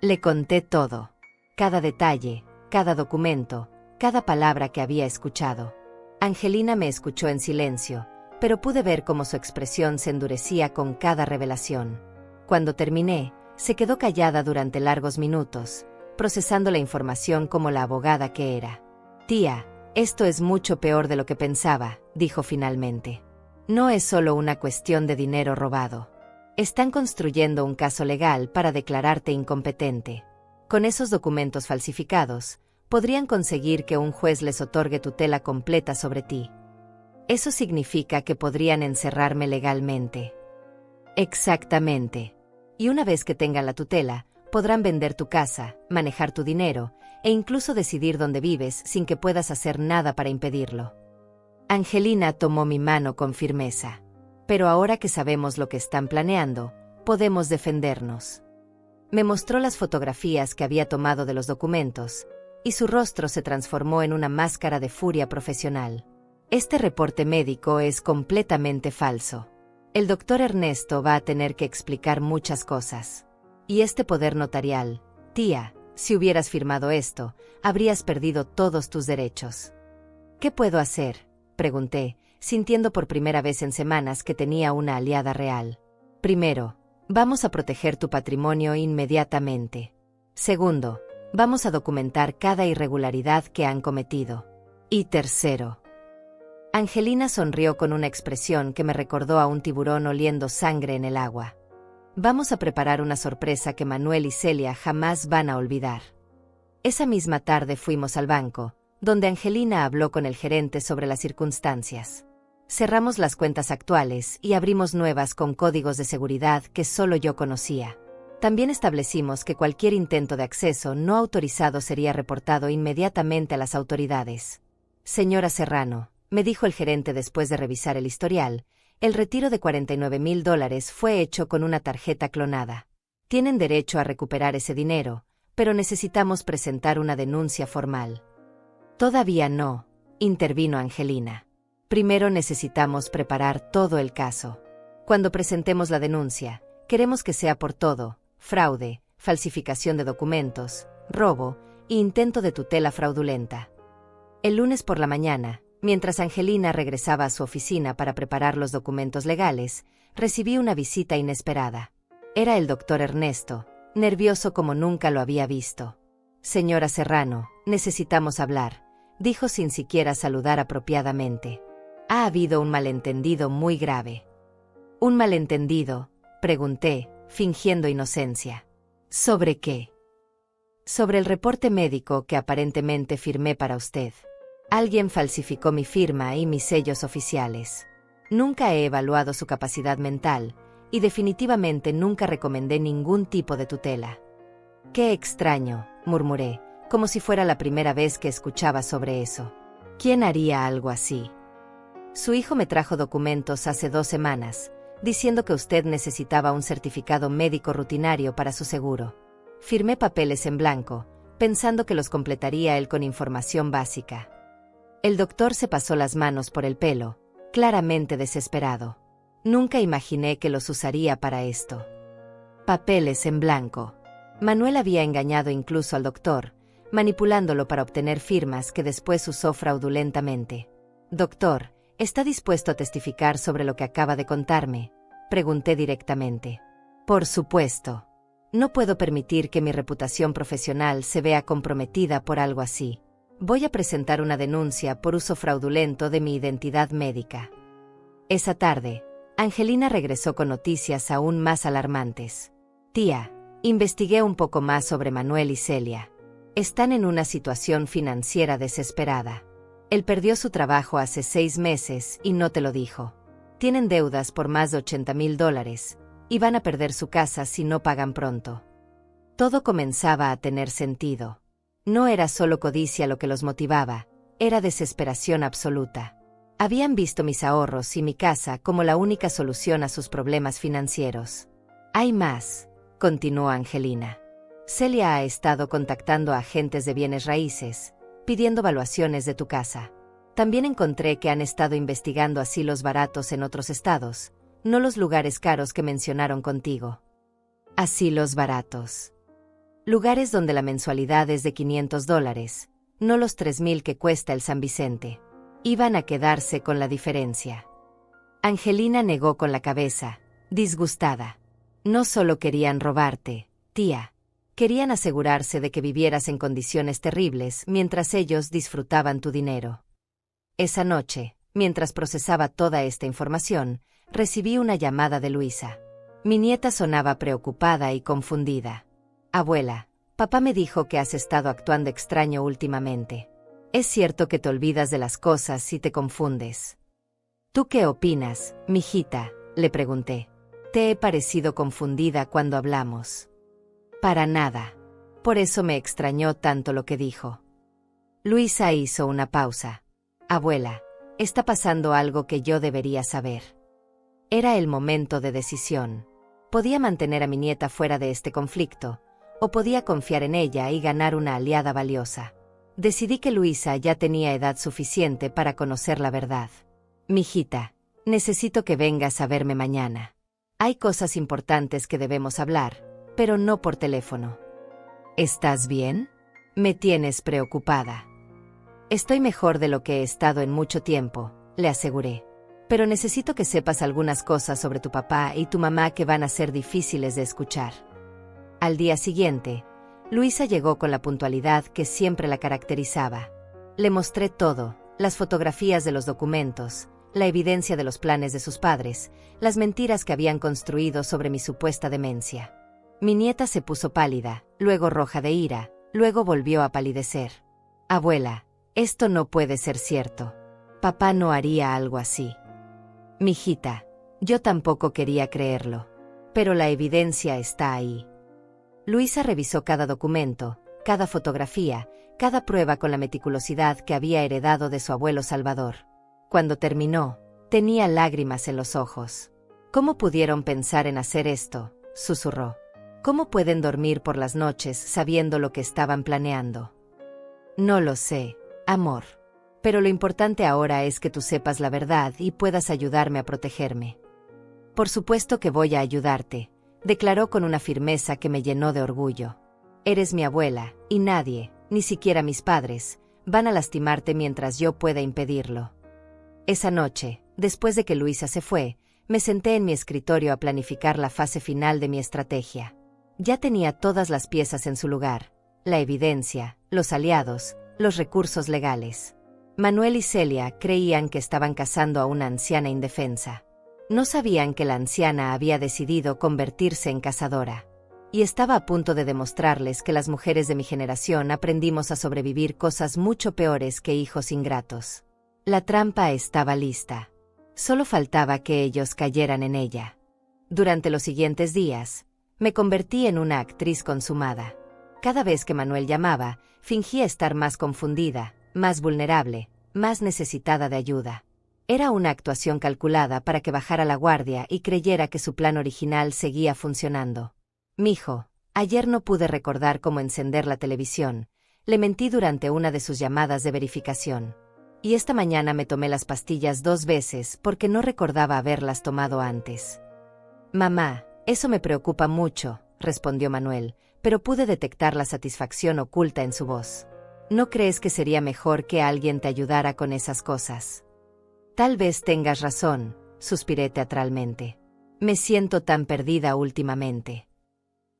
Le conté todo. Cada detalle, cada documento, cada palabra que había escuchado. Angelina me escuchó en silencio, pero pude ver cómo su expresión se endurecía con cada revelación. Cuando terminé, se quedó callada durante largos minutos, procesando la información como la abogada que era. Tía, esto es mucho peor de lo que pensaba, dijo finalmente. No es solo una cuestión de dinero robado. Están construyendo un caso legal para declararte incompetente. Con esos documentos falsificados, podrían conseguir que un juez les otorgue tutela completa sobre ti. Eso significa que podrían encerrarme legalmente. Exactamente. Y una vez que tengan la tutela, podrán vender tu casa, manejar tu dinero, e incluso decidir dónde vives sin que puedas hacer nada para impedirlo. Angelina tomó mi mano con firmeza. Pero ahora que sabemos lo que están planeando, podemos defendernos. Me mostró las fotografías que había tomado de los documentos, y su rostro se transformó en una máscara de furia profesional. Este reporte médico es completamente falso. El doctor Ernesto va a tener que explicar muchas cosas. Y este poder notarial, tía, si hubieras firmado esto, habrías perdido todos tus derechos. ¿Qué puedo hacer?, pregunté, sintiendo por primera vez en semanas que tenía una aliada real. Primero, vamos a proteger tu patrimonio inmediatamente. Segundo, vamos a documentar cada irregularidad que han cometido. Y tercero. Angelina sonrió con una expresión que me recordó a un tiburón oliendo sangre en el agua. Vamos a preparar una sorpresa que Manuel y Celia jamás van a olvidar. Esa misma tarde fuimos al banco, donde Angelina habló con el gerente sobre las circunstancias. Cerramos las cuentas actuales y abrimos nuevas con códigos de seguridad que solo yo conocía. También establecimos que cualquier intento de acceso no autorizado sería reportado inmediatamente a las autoridades. Señora Serrano, me dijo el gerente después de revisar el historial, el retiro de $49,000 fue hecho con una tarjeta clonada. Tienen derecho a recuperar ese dinero, pero necesitamos presentar una denuncia formal. Todavía no, intervino Angelina. Primero necesitamos preparar todo el caso. Cuando presentemos la denuncia, queremos que sea por todo: fraude, falsificación de documentos, robo e intento de tutela fraudulenta. El lunes por la mañana, mientras Angelina regresaba a su oficina para preparar los documentos legales, recibí una visita inesperada. Era el doctor Ernesto, nervioso como nunca lo había visto. Señora Serrano, necesitamos hablar, dijo sin siquiera saludar apropiadamente. Ha habido un malentendido muy grave. ¿Un malentendido?, pregunté, fingiendo inocencia. ¿Sobre qué? Sobre el reporte médico que aparentemente firmé para usted. Alguien falsificó mi firma y mis sellos oficiales. Nunca he evaluado su capacidad mental, y definitivamente nunca recomendé ningún tipo de tutela. Qué extraño, murmuré, como si fuera la primera vez que escuchaba sobre eso. ¿Quién haría algo así? Su hijo me trajo documentos hace 2 semanas, diciendo que usted necesitaba un certificado médico rutinario para su seguro. Firmé papeles en blanco, pensando que los completaría él con información básica. El doctor se pasó las manos por el pelo, claramente desesperado. Nunca imaginé que los usaría para esto. Papeles en blanco. Manuel había engañado incluso al doctor, manipulándolo para obtener firmas que después usó fraudulentamente. Doctor, ¿está dispuesto a testificar sobre lo que acaba de contarme?, pregunté directamente. Por supuesto. No puedo permitir que mi reputación profesional se vea comprometida por algo así. Voy a presentar una denuncia por uso fraudulento de mi identidad médica. Esa tarde, Angelina regresó con noticias aún más alarmantes. Tía, investigué un poco más sobre Manuel y Celia. Están en una situación financiera desesperada. Él perdió su trabajo hace 6 meses y no te lo dijo. Tienen deudas por más de $80,000 y van a perder su casa si no pagan pronto. Todo comenzaba a tener sentido. No era solo codicia lo que los motivaba, era desesperación absoluta. Habían visto mis ahorros y mi casa como la única solución a sus problemas financieros. Hay más, continuó Angelina. Celia ha estado contactando a agentes de bienes raíces, pidiendo valuaciones de tu casa. También encontré que han estado investigando asilos baratos en otros estados, no los lugares caros que mencionaron contigo. Asilos baratos. Lugares donde la mensualidad es de $500, no los $3,000 que cuesta el San Vicente. Iban a quedarse con la diferencia. Angelina negó con la cabeza, disgustada. No solo querían robarte, tía. Querían asegurarse de que vivieras en condiciones terribles mientras ellos disfrutaban tu dinero. Esa noche, mientras procesaba toda esta información, recibí una llamada de Luisa. Mi nieta sonaba preocupada y confundida. Abuela, papá me dijo que has estado actuando extraño últimamente. ¿Es cierto que te olvidas de las cosas y te confundes? ¿Tú qué opinas, mijita?, le pregunté. ¿Te he parecido confundida cuando hablamos? Para nada. Por eso me extrañó tanto lo que dijo. Luisa hizo una pausa. Abuela, está pasando algo que yo debería saber. Era el momento de decisión. Podía mantener a mi nieta fuera de este conflicto, o podía confiar en ella y ganar una aliada valiosa. Decidí que Luisa ya tenía edad suficiente para conocer la verdad. Mijita, necesito que vengas a verme mañana. Hay cosas importantes que debemos hablar, pero no por teléfono. ¿Estás bien? Me tienes preocupada. Estoy mejor de lo que he estado en mucho tiempo, le aseguré. Pero necesito que sepas algunas cosas sobre tu papá y tu mamá que van a ser difíciles de escuchar. Al día siguiente, Luisa llegó con la puntualidad que siempre la caracterizaba. Le mostré todo, las fotografías de los documentos, la evidencia de los planes de sus padres, las mentiras que habían construido sobre mi supuesta demencia. Mi nieta se puso pálida, luego roja de ira, luego volvió a palidecer. Abuela, esto no puede ser cierto. Papá no haría algo así. Mijita, yo tampoco quería creerlo, pero la evidencia está ahí. Luisa revisó cada documento, cada fotografía, cada prueba con la meticulosidad que había heredado de su abuelo Salvador. Cuando terminó, tenía lágrimas en los ojos. ¿Cómo pudieron pensar en hacer esto?, susurró. ¿Cómo pueden dormir por las noches sabiendo lo que estaban planeando? No lo sé, amor. Pero lo importante ahora es que tú sepas la verdad y puedas ayudarme a protegerme. Por supuesto que voy a ayudarte, declaró con una firmeza que me llenó de orgullo. Eres mi abuela, y nadie, ni siquiera mis padres, van a lastimarte mientras yo pueda impedirlo. Esa noche, después de que Luisa se fue, me senté en mi escritorio a planificar la fase final de mi estrategia. Ya tenía todas las piezas en su lugar, la evidencia, los aliados, los recursos legales. Manuel y Celia creían que estaban casando a una anciana indefensa. No sabían que la anciana había decidido convertirse en cazadora. Y estaba a punto de demostrarles que las mujeres de mi generación aprendimos a sobrevivir cosas mucho peores que hijos ingratos. La trampa estaba lista. Solo faltaba que ellos cayeran en ella. Durante los siguientes días, me convertí en una actriz consumada. Cada vez que Manuel llamaba, fingía estar más confundida, más vulnerable, más necesitada de ayuda. Era una actuación calculada para que bajara la guardia y creyera que su plan original seguía funcionando. «Mijo, ayer no pude recordar cómo encender la televisión», le mentí durante una de sus llamadas de verificación. «Y esta mañana me tomé las pastillas 2 veces porque no recordaba haberlas tomado antes». «Mamá, eso me preocupa mucho», respondió Manuel, pero pude detectar la satisfacción oculta en su voz. «¿No crees que sería mejor que alguien te ayudara con esas cosas?» «Tal vez tengas razón», suspiré teatralmente. «Me siento tan perdida últimamente».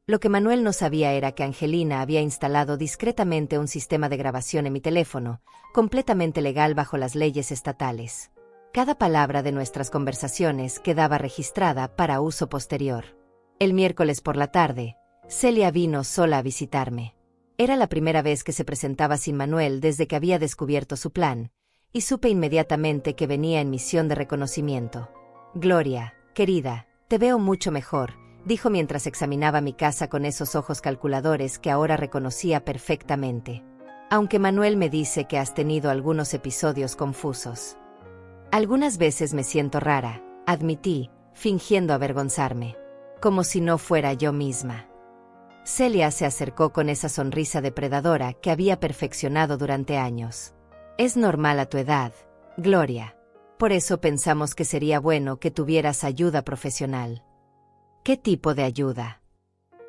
Lo que Manuel no sabía era que Angelina había instalado discretamente un sistema de grabación en mi teléfono, completamente legal bajo las leyes estatales. Cada palabra de nuestras conversaciones quedaba registrada para uso posterior. El miércoles por la tarde, Celia vino sola a visitarme. Era la primera vez que se presentaba sin Manuel desde que había descubierto su plan, y supe inmediatamente que venía en misión de reconocimiento. «Gloria, querida, te veo mucho mejor», dijo mientras examinaba mi casa con esos ojos calculadores que ahora reconocía perfectamente. «Aunque Manuel me dice que has tenido algunos episodios confusos». «Algunas veces me siento rara», admití, fingiendo avergonzarme. Como si no fuera yo misma. Celia se acercó con esa sonrisa depredadora que había perfeccionado durante años. «Es normal a tu edad, Gloria. Por eso pensamos que sería bueno que tuvieras ayuda profesional». «¿Qué tipo de ayuda?»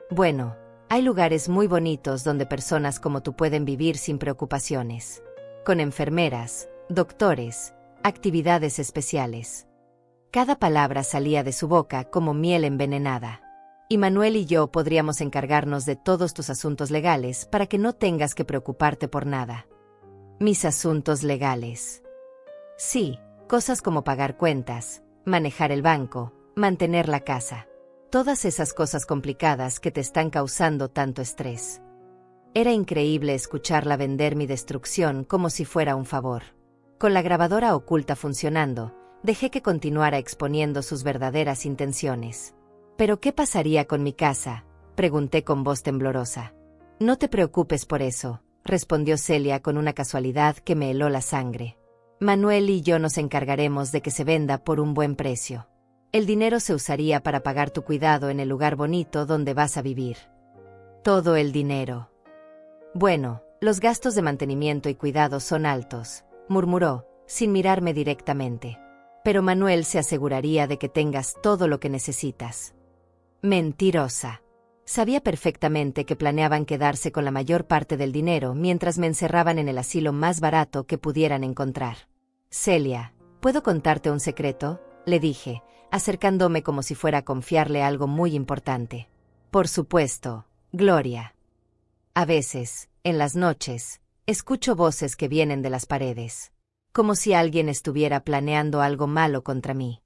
«Bueno, hay lugares muy bonitos donde personas como tú pueden vivir sin preocupaciones. Con enfermeras, doctores, actividades especiales». Cada palabra salía de su boca como miel envenenada. «Y Manuel y yo podríamos encargarnos de todos tus asuntos legales para que no tengas que preocuparte por nada». «¿Mis asuntos legales?» «Sí, cosas como pagar cuentas, manejar el banco, mantener la casa. Todas esas cosas complicadas que te están causando tanto estrés». Era increíble escucharla vender mi destrucción como si fuera un favor. Con la grabadora oculta funcionando, dejé que continuara exponiendo sus verdaderas intenciones. «¿Pero qué pasaría con mi casa?», pregunté con voz temblorosa. «No te preocupes por eso», respondió Celia con una casualidad que me heló la sangre. «Manuel y yo nos encargaremos de que se venda por un buen precio. El dinero se usaría para pagar tu cuidado en el lugar bonito donde vas a vivir». «¿Todo el dinero?» «Bueno, los gastos de mantenimiento y cuidado son altos», murmuró, sin mirarme directamente. «Pero Manuel se aseguraría de que tengas todo lo que necesitas». Mentirosa. Sabía perfectamente que planeaban quedarse con la mayor parte del dinero mientras me encerraban en el asilo más barato que pudieran encontrar. «Celia, ¿puedo contarte un secreto?», le dije, acercándome como si fuera a confiarle algo muy importante. «Por supuesto, Gloria». A veces, en las noches, escucho voces que vienen de las paredes. Como si alguien estuviera planeando algo malo contra mí.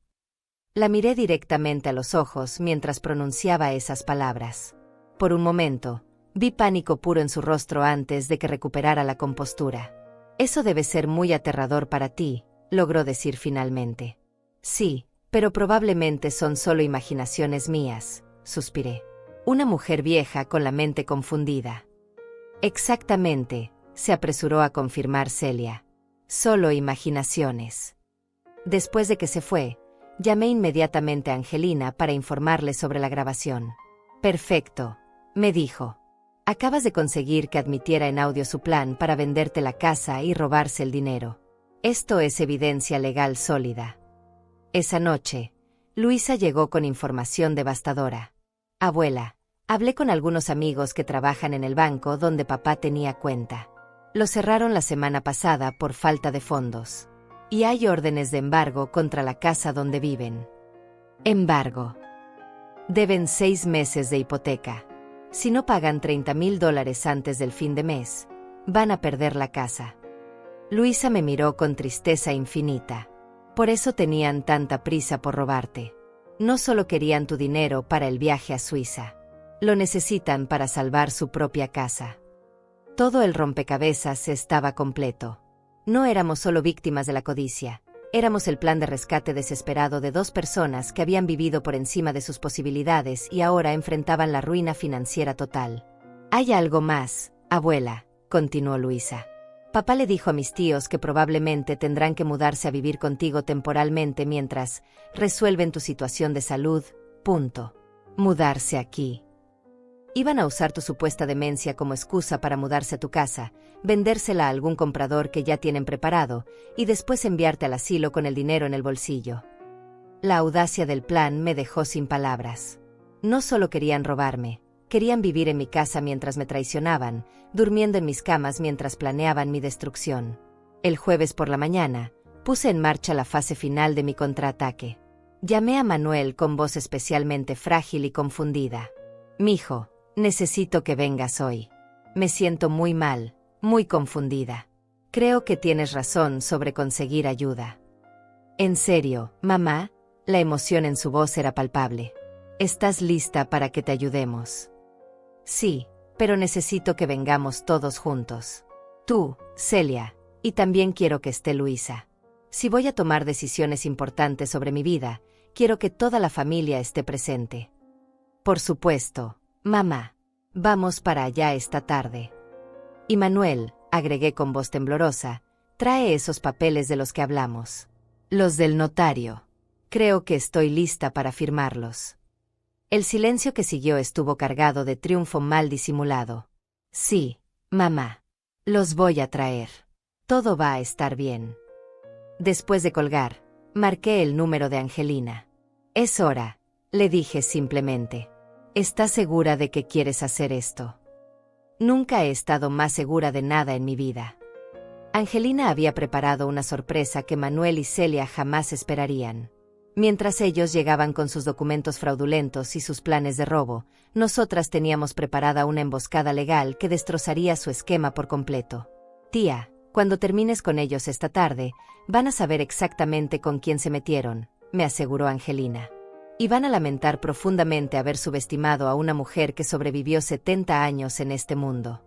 La miré directamente a los ojos mientras pronunciaba esas palabras. Por un momento, vi pánico puro en su rostro antes de que recuperara la compostura. «Eso debe ser muy aterrador para ti», logró decir finalmente. «Sí, pero probablemente son solo imaginaciones mías», suspiré. Una mujer vieja con la mente confundida. «Exactamente», se apresuró a confirmar Celia. «Solo imaginaciones». Después de que se fue, llamé inmediatamente a Angelina para informarle sobre la grabación. «Perfecto», me dijo. «Acabas de conseguir que admitiera en audio su plan para venderte la casa y robarse el dinero. Esto es evidencia legal sólida». Esa noche, Luisa llegó con información devastadora. «Abuela, hablé con algunos amigos que trabajan en el banco donde papá tenía cuenta. Lo cerraron la semana pasada por falta de fondos. Y hay órdenes de embargo contra la casa donde viven». «Embargo». «Deben 6 meses de hipoteca. Si no pagan $30,000 antes del fin de mes, van a perder la casa». Luisa me miró con tristeza infinita. «Por eso tenían tanta prisa por robarte. No solo querían tu dinero para el viaje a Suiza. Lo necesitan para salvar su propia casa». Todo el rompecabezas estaba completo. No éramos solo víctimas de la codicia, Éramos el plan de rescate desesperado de dos personas que habían vivido por encima de sus posibilidades y ahora enfrentaban la ruina financiera total. «Hay algo más, abuela», continuó Luisa. «Papá le dijo a mis tíos que probablemente tendrán que mudarse a vivir contigo temporalmente mientras resuelven tu situación de salud. Punto. Mudarse aquí. Iban a usar tu supuesta demencia como excusa para mudarse a tu casa, vendérsela a algún comprador que ya tienen preparado, y después enviarte al asilo con el dinero en el bolsillo». La audacia del plan me dejó sin palabras. No solo querían robarme, querían vivir en mi casa mientras me traicionaban, durmiendo en mis camas mientras planeaban mi destrucción. El jueves por la mañana, puse en marcha la fase final de mi contraataque. Llamé a Manuel con voz especialmente frágil y confundida. «Mijo, necesito que vengas hoy. Me siento muy mal, muy confundida. Creo que tienes razón sobre conseguir ayuda». «¿En serio, mamá?». La emoción en su voz era palpable. «¿Estás lista para que te ayudemos?». «Sí, pero necesito que vengamos todos juntos. Tú, Celia, y también quiero que esté Luisa. Si voy a tomar decisiones importantes sobre mi vida, quiero que toda la familia esté presente». «Por supuesto, mamá. Vamos para allá esta tarde». «Y Manuel», agregué con voz temblorosa, «trae esos papeles de los que hablamos. Los del notario. Creo que estoy lista para firmarlos». El silencio que siguió estuvo cargado de triunfo mal disimulado. «Sí, mamá. Los voy a traer. Todo va a estar bien». Después de colgar, marqué el número de Angelina. «Es hora», le dije simplemente. «¿Estás segura de que quieres hacer esto?». Nunca he estado más segura de nada en mi vida. Angelina había preparado una sorpresa que Manuel y Celia jamás esperarían. Mientras ellos llegaban con sus documentos fraudulentos y sus planes de robo, nosotras teníamos preparada una emboscada legal que destrozaría su esquema por completo. «Tía, cuando termines con ellos esta tarde, van a saber exactamente con quién se metieron», me aseguró Angelina. «Y van a lamentar profundamente haber subestimado a una mujer que sobrevivió 70 años en este mundo».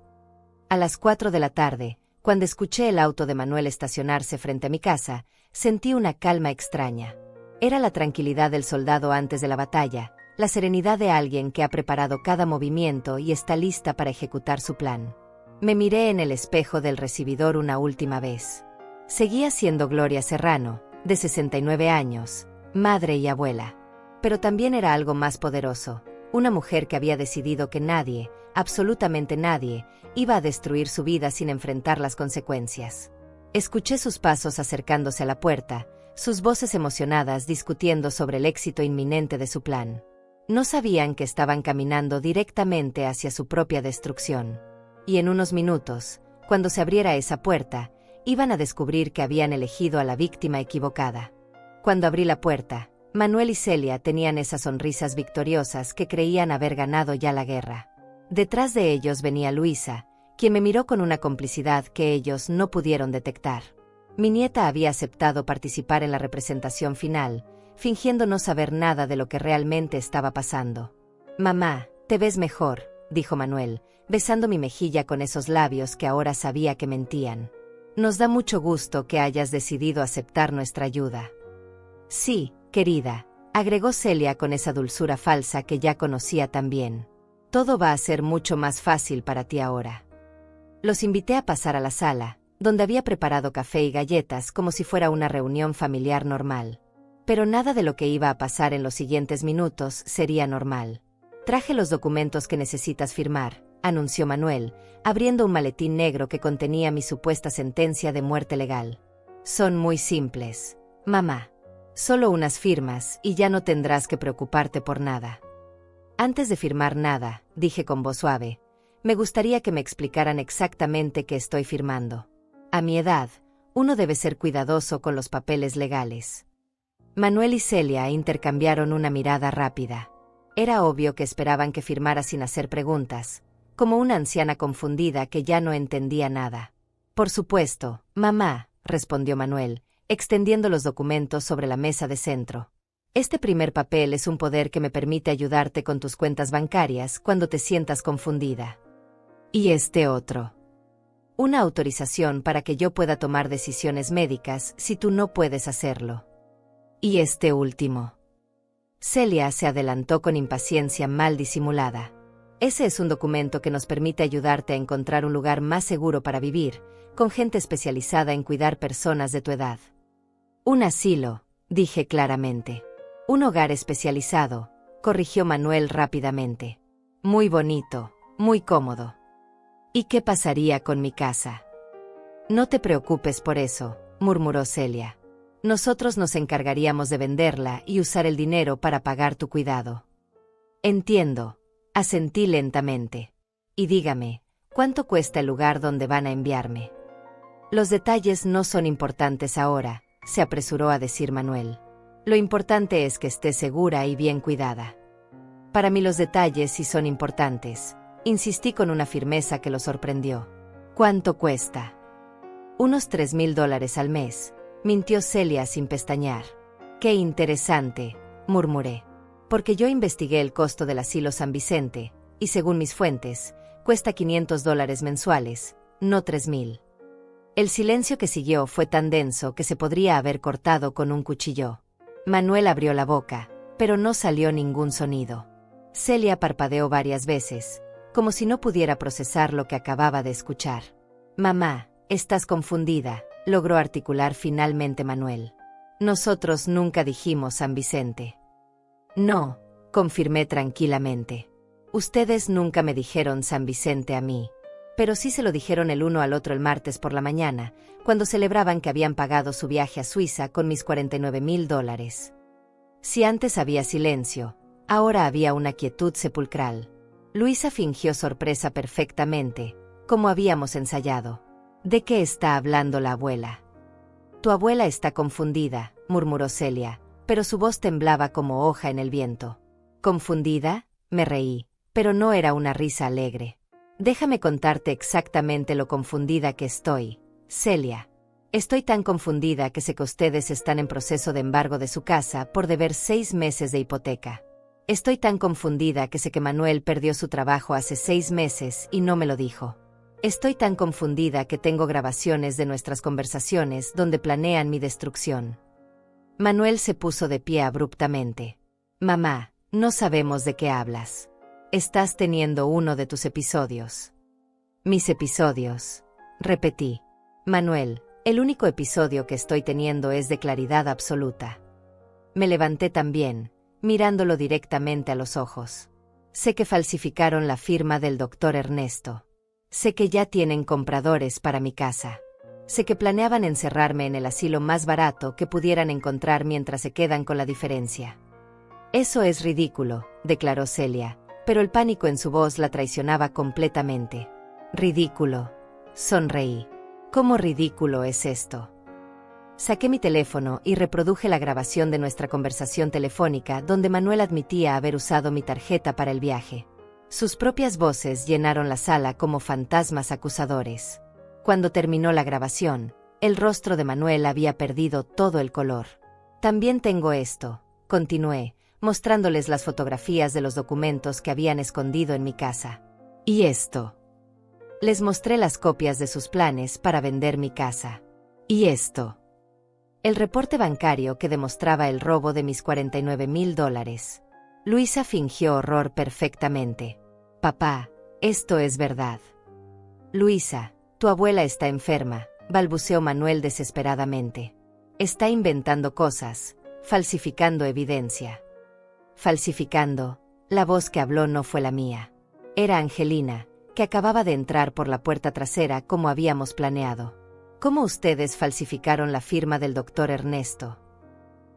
A las 4 de la tarde, cuando escuché el auto de Manuel estacionarse frente a mi casa, sentí una calma extraña. Era la tranquilidad del soldado antes de la batalla, la serenidad de alguien que ha preparado cada movimiento y está lista para ejecutar su plan. Me miré en el espejo del recibidor una última vez. Seguía siendo Gloria Serrano, de 69 años, madre y abuela. Pero también era algo más poderoso, una mujer que había decidido que nadie, absolutamente nadie, iba a destruir su vida sin enfrentar las consecuencias. Escuché sus pasos acercándose a la puerta, sus voces emocionadas discutiendo sobre el éxito inminente de su plan. No sabían que estaban caminando directamente hacia su propia destrucción. Y en unos minutos, cuando se abriera esa puerta, iban a descubrir que habían elegido a la víctima equivocada. Cuando abrí la puerta, Manuel y Celia tenían esas sonrisas victoriosas que creían haber ganado ya la guerra. Detrás de ellos venía Luisa, quien me miró con una complicidad que ellos no pudieron detectar. Mi nieta había aceptado participar en la representación final, fingiendo no saber nada de lo que realmente estaba pasando. «Mamá, te ves mejor», dijo Manuel, besando mi mejilla con esos labios que ahora sabía que mentían. «Nos da mucho gusto que hayas decidido aceptar nuestra ayuda». «Sí, querida», agregó Celia con esa dulzura falsa que ya conocía tan bien. «Todo va a ser mucho más fácil para ti ahora». Los invité a pasar a la sala, donde había preparado café y galletas como si fuera una reunión familiar normal. Pero nada de lo que iba a pasar en los siguientes minutos sería normal. «Traje los documentos que necesitas firmar», anunció Manuel, abriendo un maletín negro que contenía mi supuesta sentencia de muerte legal. «Son muy simples, mamá. Solo unas firmas y ya no tendrás que preocuparte por nada». «Antes de firmar nada», dije con voz suave, «me gustaría que me explicaran exactamente qué estoy firmando. A mi edad, uno debe ser cuidadoso con los papeles legales». Manuel y Celia intercambiaron una mirada rápida. Era obvio que esperaban que firmara sin hacer preguntas, como una anciana confundida que ya no entendía nada. «Por supuesto, mamá», respondió Manuel, extendiendo los documentos sobre la mesa de centro. «Este primer papel es un poder que me permite ayudarte con tus cuentas bancarias cuando te sientas confundida. Y este otro». Una autorización para que yo pueda tomar decisiones médicas si tú no puedes hacerlo. Y este último. Celia se adelantó con impaciencia mal disimulada. Ese es un documento que nos permite ayudarte a encontrar un lugar más seguro para vivir, con gente especializada en cuidar personas de tu edad. Un asilo, dije claramente. Un hogar especializado, corrigió Manuel rápidamente. Muy bonito, muy cómodo. ¿Y qué pasaría con mi casa? No te preocupes por eso, murmuró Celia. Nosotros nos encargaríamos de venderla y usar el dinero para pagar tu cuidado. Entiendo, asentí lentamente. Y dígame, ¿cuánto cuesta el lugar donde van a enviarme? Los detalles no son importantes ahora, se apresuró a decir Manuel. Lo importante es que esté segura y bien cuidada. Para mí los detalles sí son importantes, insistí con una firmeza que lo sorprendió. ¿Cuánto cuesta? Unos $3,000 al mes, mintió Celia sin pestañear. Qué interesante, murmuré. Porque yo investigué el costo del asilo San Vicente, y según mis fuentes, cuesta $500 mensuales, no 3,000. El silencio que siguió fue tan denso que se podría haber cortado con un cuchillo. Manuel abrió la boca, pero no salió ningún sonido. Celia parpadeó varias veces, como si no pudiera procesar lo que acababa de escuchar. Mamá, estás confundida, logró articular finalmente Manuel. Nosotros nunca dijimos San Vicente. No, confirmé tranquilamente. Ustedes nunca me dijeron San Vicente a mí. Pero sí se lo dijeron el uno al otro el martes por la mañana, cuando celebraban que habían pagado su viaje a Suiza con mis $49,000. Si antes había silencio, ahora había una quietud sepulcral. Luisa fingió sorpresa perfectamente, como habíamos ensayado. ¿De qué está hablando la abuela? Tu abuela está confundida, murmuró Celia, pero su voz temblaba como hoja en el viento. ¿Confundida? Me reí, pero no era una risa alegre. Déjame contarte exactamente lo confundida que estoy, Celia. Estoy tan confundida que sé que ustedes están en proceso de embargo de su casa por deber 6 meses de hipoteca. Estoy tan confundida que sé que Manuel perdió su trabajo hace 6 meses y no me lo dijo. Estoy tan confundida que tengo grabaciones de nuestras conversaciones donde planean mi destrucción. Manuel se puso de pie abruptamente. Mamá, no sabemos de qué hablas. Estás teniendo uno de tus episodios. Mis episodios, repetí. Manuel, el único episodio que estoy teniendo es de claridad absoluta. Me levanté también, mirándolo directamente a los ojos. Sé que falsificaron la firma del doctor Ernesto. Sé que ya tienen compradores para mi casa. Sé que planeaban encerrarme en el asilo más barato que pudieran encontrar mientras se quedan con la diferencia. Eso es ridículo, declaró Celia, pero el pánico en su voz la traicionaba completamente. Ridículo. Sonreí. ¿Cómo ridículo es esto? Saqué mi teléfono y reproduje la grabación de nuestra conversación telefónica donde Manuel admitía haber usado mi tarjeta para el viaje. Sus propias voces llenaron la sala como fantasmas acusadores. Cuando terminó la grabación, el rostro de Manuel había perdido todo el color. También tengo esto, continué, mostrándoles las fotografías de los documentos que habían escondido en mi casa. ¿Y esto? Les mostré las copias de sus planes para vender mi casa. ¿Y esto? El reporte bancario que demostraba el robo de mis $49,000. Luisa fingió horror perfectamente. Papá, esto es verdad. Luisa, tu abuela está enferma, balbuceó Manuel desesperadamente. Está inventando cosas, falsificando evidencia. Falsificando, la voz que habló no fue la mía. Era Angelina, que acababa de entrar por la puerta trasera como habíamos planeado. ¿Cómo ustedes falsificaron la firma del doctor Ernesto?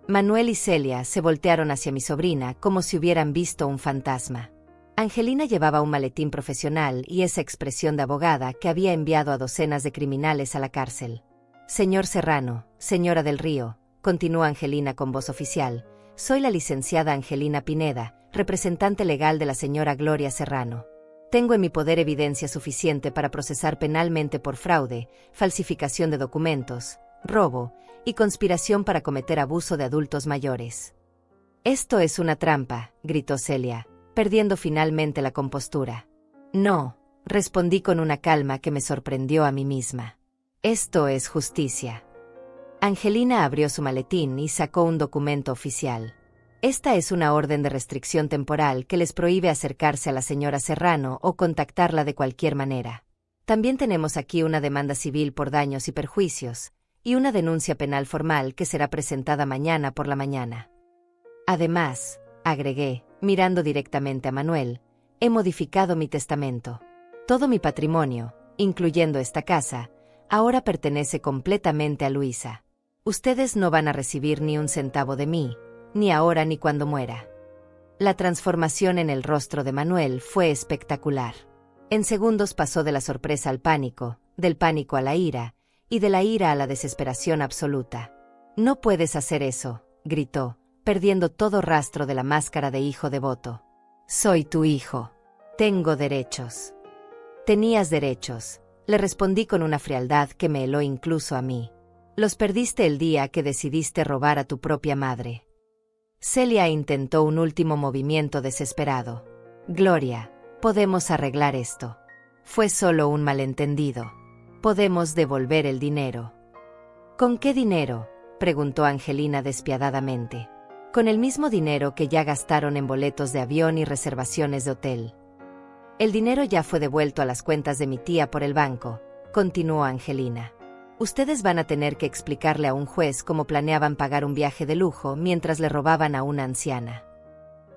Manuel y Celia se voltearon hacia mi sobrina como si hubieran visto un fantasma. Angelina llevaba un maletín profesional y esa expresión de abogada que había enviado a docenas de criminales a la cárcel. Señor Serrano, señora del Río, continuó Angelina con voz oficial, soy la licenciada Angelina Pineda, representante legal de la señora Gloria Serrano. Tengo en mi poder evidencia suficiente para procesar penalmente por fraude, falsificación de documentos, robo y conspiración para cometer abuso de adultos mayores. Esto es una trampa, gritó Celia, perdiendo finalmente la compostura. No, respondí con una calma que me sorprendió a mí misma. Esto es justicia. Angelina abrió su maletín y sacó un documento oficial. Esta es una orden de restricción temporal que les prohíbe acercarse a la señora Serrano o contactarla de cualquier manera. También tenemos aquí una demanda civil por daños y perjuicios, y una denuncia penal formal que será presentada mañana por la mañana. Además, agregué, mirando directamente a Manuel, he modificado mi testamento. Todo mi patrimonio, incluyendo esta casa, ahora pertenece completamente a Luisa. Ustedes no van a recibir ni un centavo de mí, ni ahora ni cuando muera. La transformación en el rostro de Manuel fue espectacular. En segundos pasó de la sorpresa al pánico, del pánico a la ira, y de la ira a la desesperación absoluta. «No puedes hacer eso», gritó, perdiendo todo rastro de la máscara de hijo devoto. «Soy tu hijo. Tengo derechos». «Tenías derechos», le respondí con una frialdad que me heló incluso a mí. «Los perdiste el día que decidiste robar a tu propia madre». Celia intentó un último movimiento desesperado. «Gloria, podemos arreglar esto. Fue solo un malentendido. Podemos devolver el dinero». «¿Con qué dinero?», preguntó Angelina despiadadamente. «Con el mismo dinero que ya gastaron en boletos de avión y reservaciones de hotel». «El dinero ya fue devuelto a las cuentas de mi tía por el banco», continuó Angelina. «Ustedes van a tener que explicarle a un juez cómo planeaban pagar un viaje de lujo mientras le robaban a una anciana».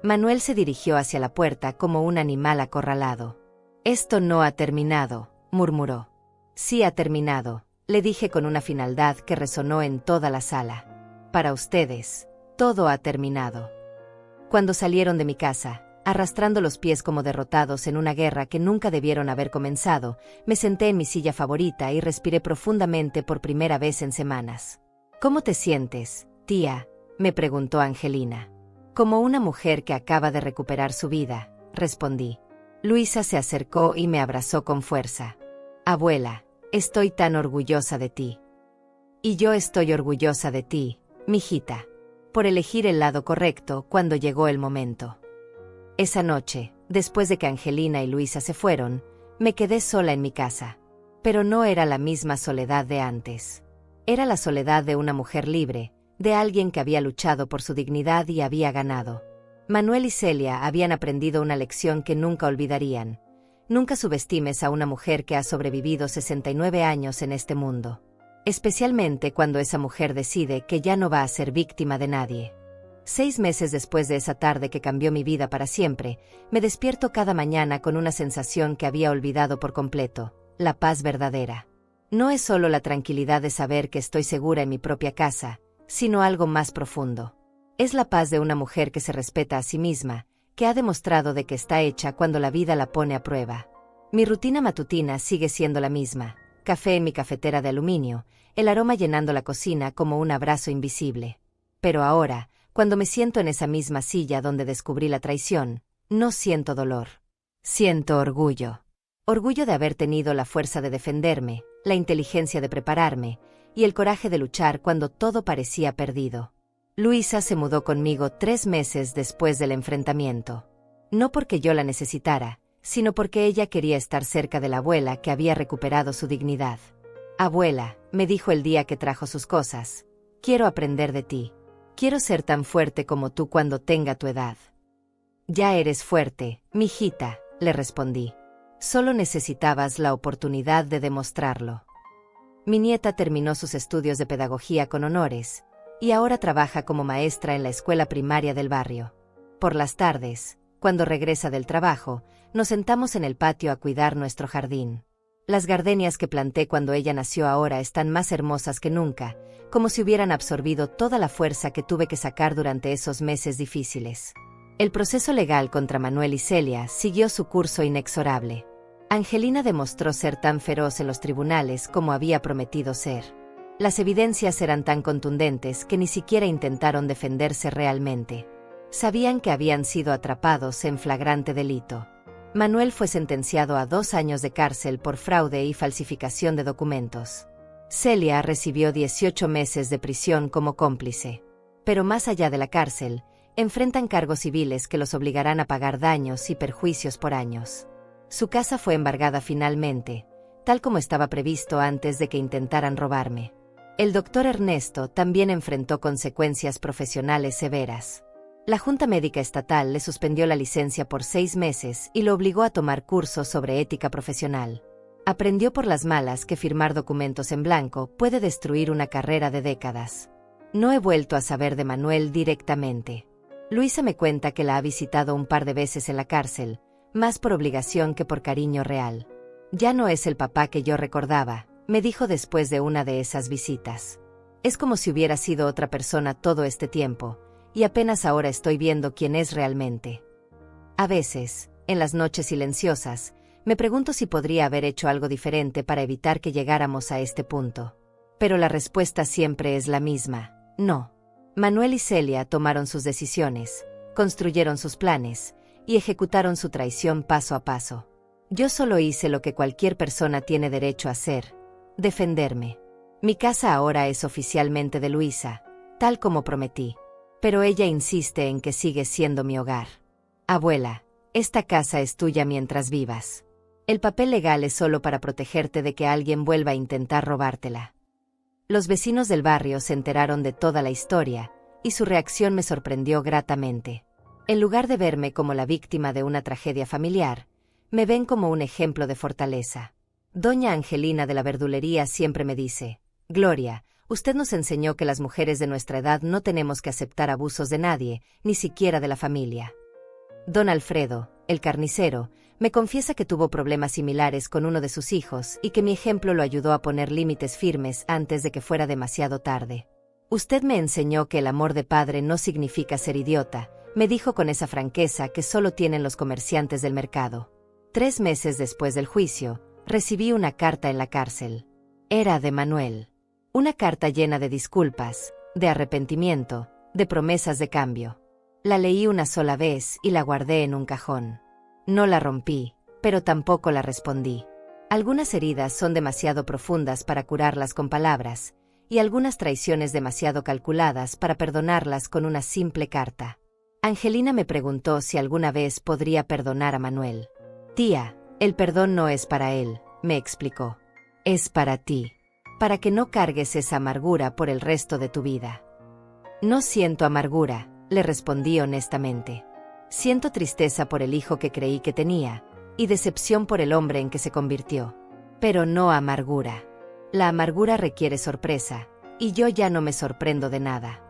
Manuel se dirigió hacia la puerta como un animal acorralado. «Esto no ha terminado», murmuró. «Sí ha terminado», le dije con una finalidad que resonó en toda la sala. «Para ustedes, todo ha terminado». Cuando salieron de mi casa, arrastrando los pies como derrotados en una guerra que nunca debieron haber comenzado, me senté en mi silla favorita y respiré profundamente por primera vez en semanas. «¿Cómo te sientes, tía?», me preguntó Angelina. «Como una mujer que acaba de recuperar su vida», respondí. Luisa se acercó y me abrazó con fuerza. «Abuela, estoy tan orgullosa de ti». «Y yo estoy orgullosa de ti, mijita, por elegir el lado correcto cuando llegó el momento». Esa noche, después de que Angelina y Luisa se fueron, me quedé sola en mi casa. Pero no era la misma soledad de antes. Era la soledad de una mujer libre, de alguien que había luchado por su dignidad y había ganado. Manuel y Celia habían aprendido una lección que nunca olvidarían. Nunca subestimes a una mujer que ha sobrevivido 69 años en este mundo. Especialmente cuando esa mujer decide que ya no va a ser víctima de nadie. 6 meses después de esa tarde que cambió mi vida para siempre, me despierto cada mañana con una sensación que había olvidado por completo, la paz verdadera. No es solo la tranquilidad de saber que estoy segura en mi propia casa, sino algo más profundo. Es la paz de una mujer que se respeta a sí misma, que ha demostrado de que está hecha cuando la vida la pone a prueba. Mi rutina matutina sigue siendo la misma, café en mi cafetera de aluminio, el aroma llenando la cocina como un abrazo invisible. Pero ahora, cuando me siento en esa misma silla donde descubrí la traición, no siento dolor. Siento orgullo. Orgullo de haber tenido la fuerza de defenderme, la inteligencia de prepararme, y el coraje de luchar cuando todo parecía perdido. Luisa se mudó conmigo 3 meses después del enfrentamiento. No porque yo la necesitara, sino porque ella quería estar cerca de la abuela que había recuperado su dignidad. «Abuela», me dijo el día que trajo sus cosas, «quiero aprender de ti. Quiero ser tan fuerte como tú cuando tenga tu edad». «Ya eres fuerte, mijita», le respondí. «Solo necesitabas la oportunidad de demostrarlo». Mi nieta terminó sus estudios de pedagogía con honores, y ahora trabaja como maestra en la escuela primaria del barrio. Por las tardes, cuando regresa del trabajo, nos sentamos en el patio a cuidar nuestro jardín. Las gardenias que planté cuando ella nació ahora están más hermosas que nunca, como si hubieran absorbido toda la fuerza que tuve que sacar durante esos meses difíciles. El proceso legal contra Manuel y Celia siguió su curso inexorable. Angelina demostró ser tan feroz en los tribunales como había prometido ser. Las evidencias eran tan contundentes que ni siquiera intentaron defenderse realmente. Sabían que habían sido atrapados en flagrante delito. Manuel fue sentenciado a 2 años de cárcel por fraude y falsificación de documentos. Celia recibió 18 meses de prisión como cómplice. Pero más allá de la cárcel, enfrentan cargos civiles que los obligarán a pagar daños y perjuicios por años. Su casa fue embargada finalmente, tal como estaba previsto antes de que intentaran robarme. El doctor Ernesto también enfrentó consecuencias profesionales severas. La Junta Médica Estatal le suspendió la licencia por 6 meses y lo obligó a tomar cursos sobre ética profesional. Aprendió por las malas que firmar documentos en blanco puede destruir una carrera de décadas. No he vuelto a saber de Manuel directamente. Luisa me cuenta que la ha visitado un par de veces en la cárcel, más por obligación que por cariño real. Ya no es el papá que yo recordaba, me dijo después de una de esas visitas. Es como si hubiera sido otra persona todo este tiempo, y apenas ahora estoy viendo quién es realmente. A veces, en las noches silenciosas, me pregunto si podría haber hecho algo diferente para evitar que llegáramos a este punto. Pero la respuesta siempre es la misma, no. Manuel y Celia tomaron sus decisiones, construyeron sus planes, y ejecutaron su traición paso a paso. Yo solo hice lo que cualquier persona tiene derecho a hacer, defenderme. Mi casa ahora es oficialmente de Luisa, tal como prometí. Pero ella insiste en que sigue siendo mi hogar. Abuela, esta casa es tuya mientras vivas. El papel legal es solo para protegerte de que alguien vuelva a intentar robártela. Los vecinos del barrio se enteraron de toda la historia, y su reacción me sorprendió gratamente. En lugar de verme como la víctima de una tragedia familiar, me ven como un ejemplo de fortaleza. Doña Angelina de la verdulería siempre me dice: Gloria, usted nos enseñó que las mujeres de nuestra edad no tenemos que aceptar abusos de nadie, ni siquiera de la familia. Don Alfredo, el carnicero, me confiesa que tuvo problemas similares con uno de sus hijos y que mi ejemplo lo ayudó a poner límites firmes antes de que fuera demasiado tarde. Usted me enseñó que el amor de padre no significa ser idiota, me dijo con esa franqueza que solo tienen los comerciantes del mercado. 3 meses después del juicio, recibí una carta en la cárcel. Era de Manuel. Una carta llena de disculpas, de arrepentimiento, de promesas de cambio. La leí una sola vez y la guardé en un cajón. No la rompí, pero tampoco la respondí. Algunas heridas son demasiado profundas para curarlas con palabras, y algunas traiciones demasiado calculadas para perdonarlas con una simple carta. Angelina me preguntó si alguna vez podría perdonar a Manuel. Tía, el perdón no es para él, me explicó. Es para ti. Para que no cargues esa amargura por el resto de tu vida. No siento amargura, le respondí honestamente. Siento tristeza por el hijo que creí que tenía, y decepción por el hombre en que se convirtió. Pero no amargura. La amargura requiere sorpresa, y yo ya no me sorprendo de nada.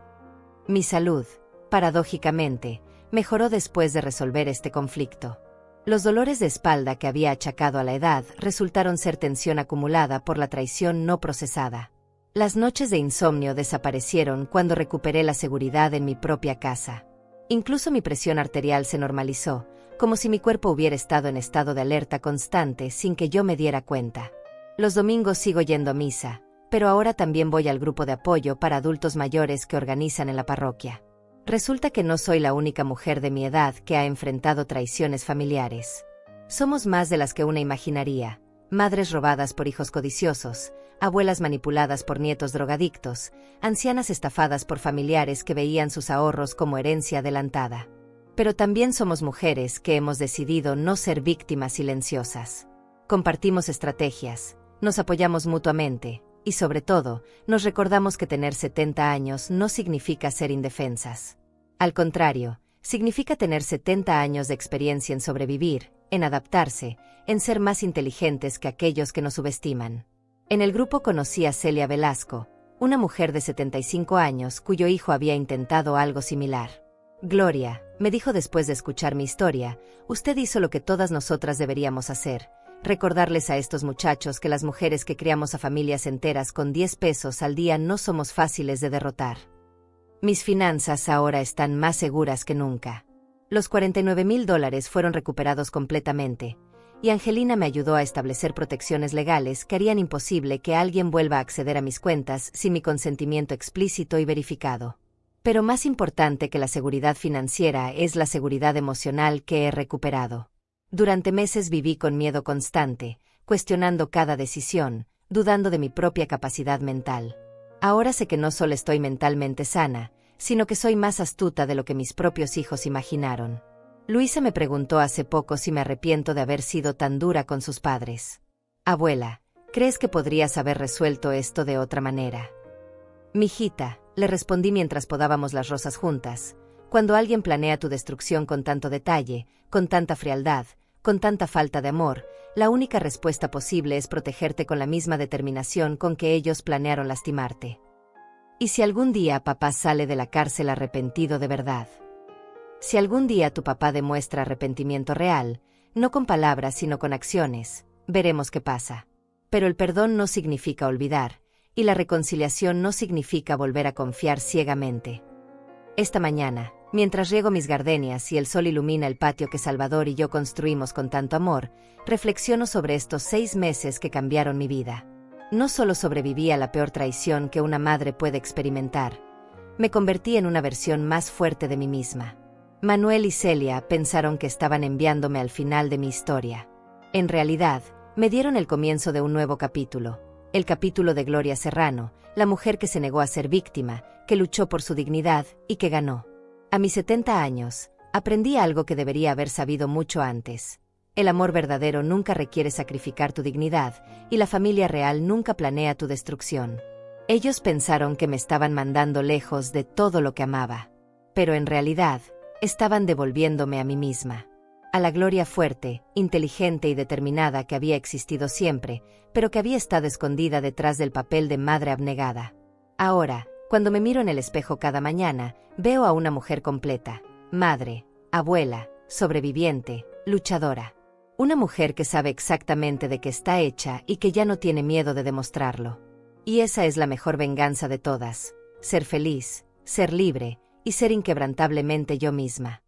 Mi salud, paradójicamente, mejoró después de resolver este conflicto. Los dolores de espalda que había achacado a la edad resultaron ser tensión acumulada por la traición no procesada. Las noches de insomnio desaparecieron cuando recuperé la seguridad en mi propia casa. Incluso mi presión arterial se normalizó, como si mi cuerpo hubiera estado en estado de alerta constante sin que yo me diera cuenta. Los domingos sigo yendo a misa, pero ahora también voy al grupo de apoyo para adultos mayores que organizan en la parroquia. Resulta que no soy la única mujer de mi edad que ha enfrentado traiciones familiares. Somos más de las que una imaginaría: madres robadas por hijos codiciosos, abuelas manipuladas por nietos drogadictos, ancianas estafadas por familiares que veían sus ahorros como herencia adelantada. Pero también somos mujeres que hemos decidido no ser víctimas silenciosas. Compartimos estrategias, nos apoyamos mutuamente, y sobre todo, nos recordamos que tener 70 años no significa ser indefensas. Al contrario, significa tener 70 años de experiencia en sobrevivir, en adaptarse, en ser más inteligentes que aquellos que nos subestiman. En el grupo conocí a Celia Velasco, una mujer de 75 años cuyo hijo había intentado algo similar. Gloria, me dijo después de escuchar mi historia, usted hizo lo que todas nosotras deberíamos hacer: recordarles a estos muchachos que las mujeres que criamos a familias enteras con 10 pesos al día no somos fáciles de derrotar. Mis finanzas ahora están más seguras que nunca. Los $49,000 fueron recuperados completamente, y Angelina me ayudó a establecer protecciones legales que harían imposible que alguien vuelva a acceder a mis cuentas sin mi consentimiento explícito y verificado. Pero más importante que la seguridad financiera es la seguridad emocional que he recuperado. Durante meses viví con miedo constante, cuestionando cada decisión, dudando de mi propia capacidad mental. Ahora sé que no solo estoy mentalmente sana, sino que soy más astuta de lo que mis propios hijos imaginaron. Luisa me preguntó hace poco si me arrepiento de haber sido tan dura con sus padres. Abuela, ¿crees que podrías haber resuelto esto de otra manera? Mijita, le respondí mientras podábamos las rosas juntas, cuando alguien planea tu destrucción con tanto detalle, con tanta frialdad, con tanta falta de amor, la única respuesta posible es protegerte con la misma determinación con que ellos planearon lastimarte. ¿Y si algún día papá sale de la cárcel arrepentido de verdad? Si algún día tu papá demuestra arrepentimiento real, no con palabras sino con acciones, veremos qué pasa. Pero el perdón no significa olvidar, y la reconciliación no significa volver a confiar ciegamente. Esta mañana, mientras riego mis gardenias y el sol ilumina el patio que Salvador y yo construimos con tanto amor, reflexiono sobre estos 6 meses que cambiaron mi vida. No solo sobreviví a la peor traición que una madre puede experimentar, me convertí en una versión más fuerte de mí misma. Manuel y Celia pensaron que estaban enviándome al final de mi historia. En realidad, me dieron el comienzo de un nuevo capítulo, el capítulo de Gloria Serrano, la mujer que se negó a ser víctima, que luchó por su dignidad y que ganó. A mis 70 años, aprendí algo que debería haber sabido mucho antes. El amor verdadero nunca requiere sacrificar tu dignidad, y la familia real nunca planea tu destrucción. Ellos pensaron que me estaban mandando lejos de todo lo que amaba. Pero en realidad, estaban devolviéndome a mí misma. A la Gloria fuerte, inteligente y determinada que había existido siempre, pero que había estado escondida detrás del papel de madre abnegada. Ahora, cuando me miro en el espejo cada mañana, veo a una mujer completa, madre, abuela, sobreviviente, luchadora. Una mujer que sabe exactamente de qué está hecha y que ya no tiene miedo de demostrarlo. Y esa es la mejor venganza de todas, ser feliz, ser libre y ser inquebrantablemente yo misma.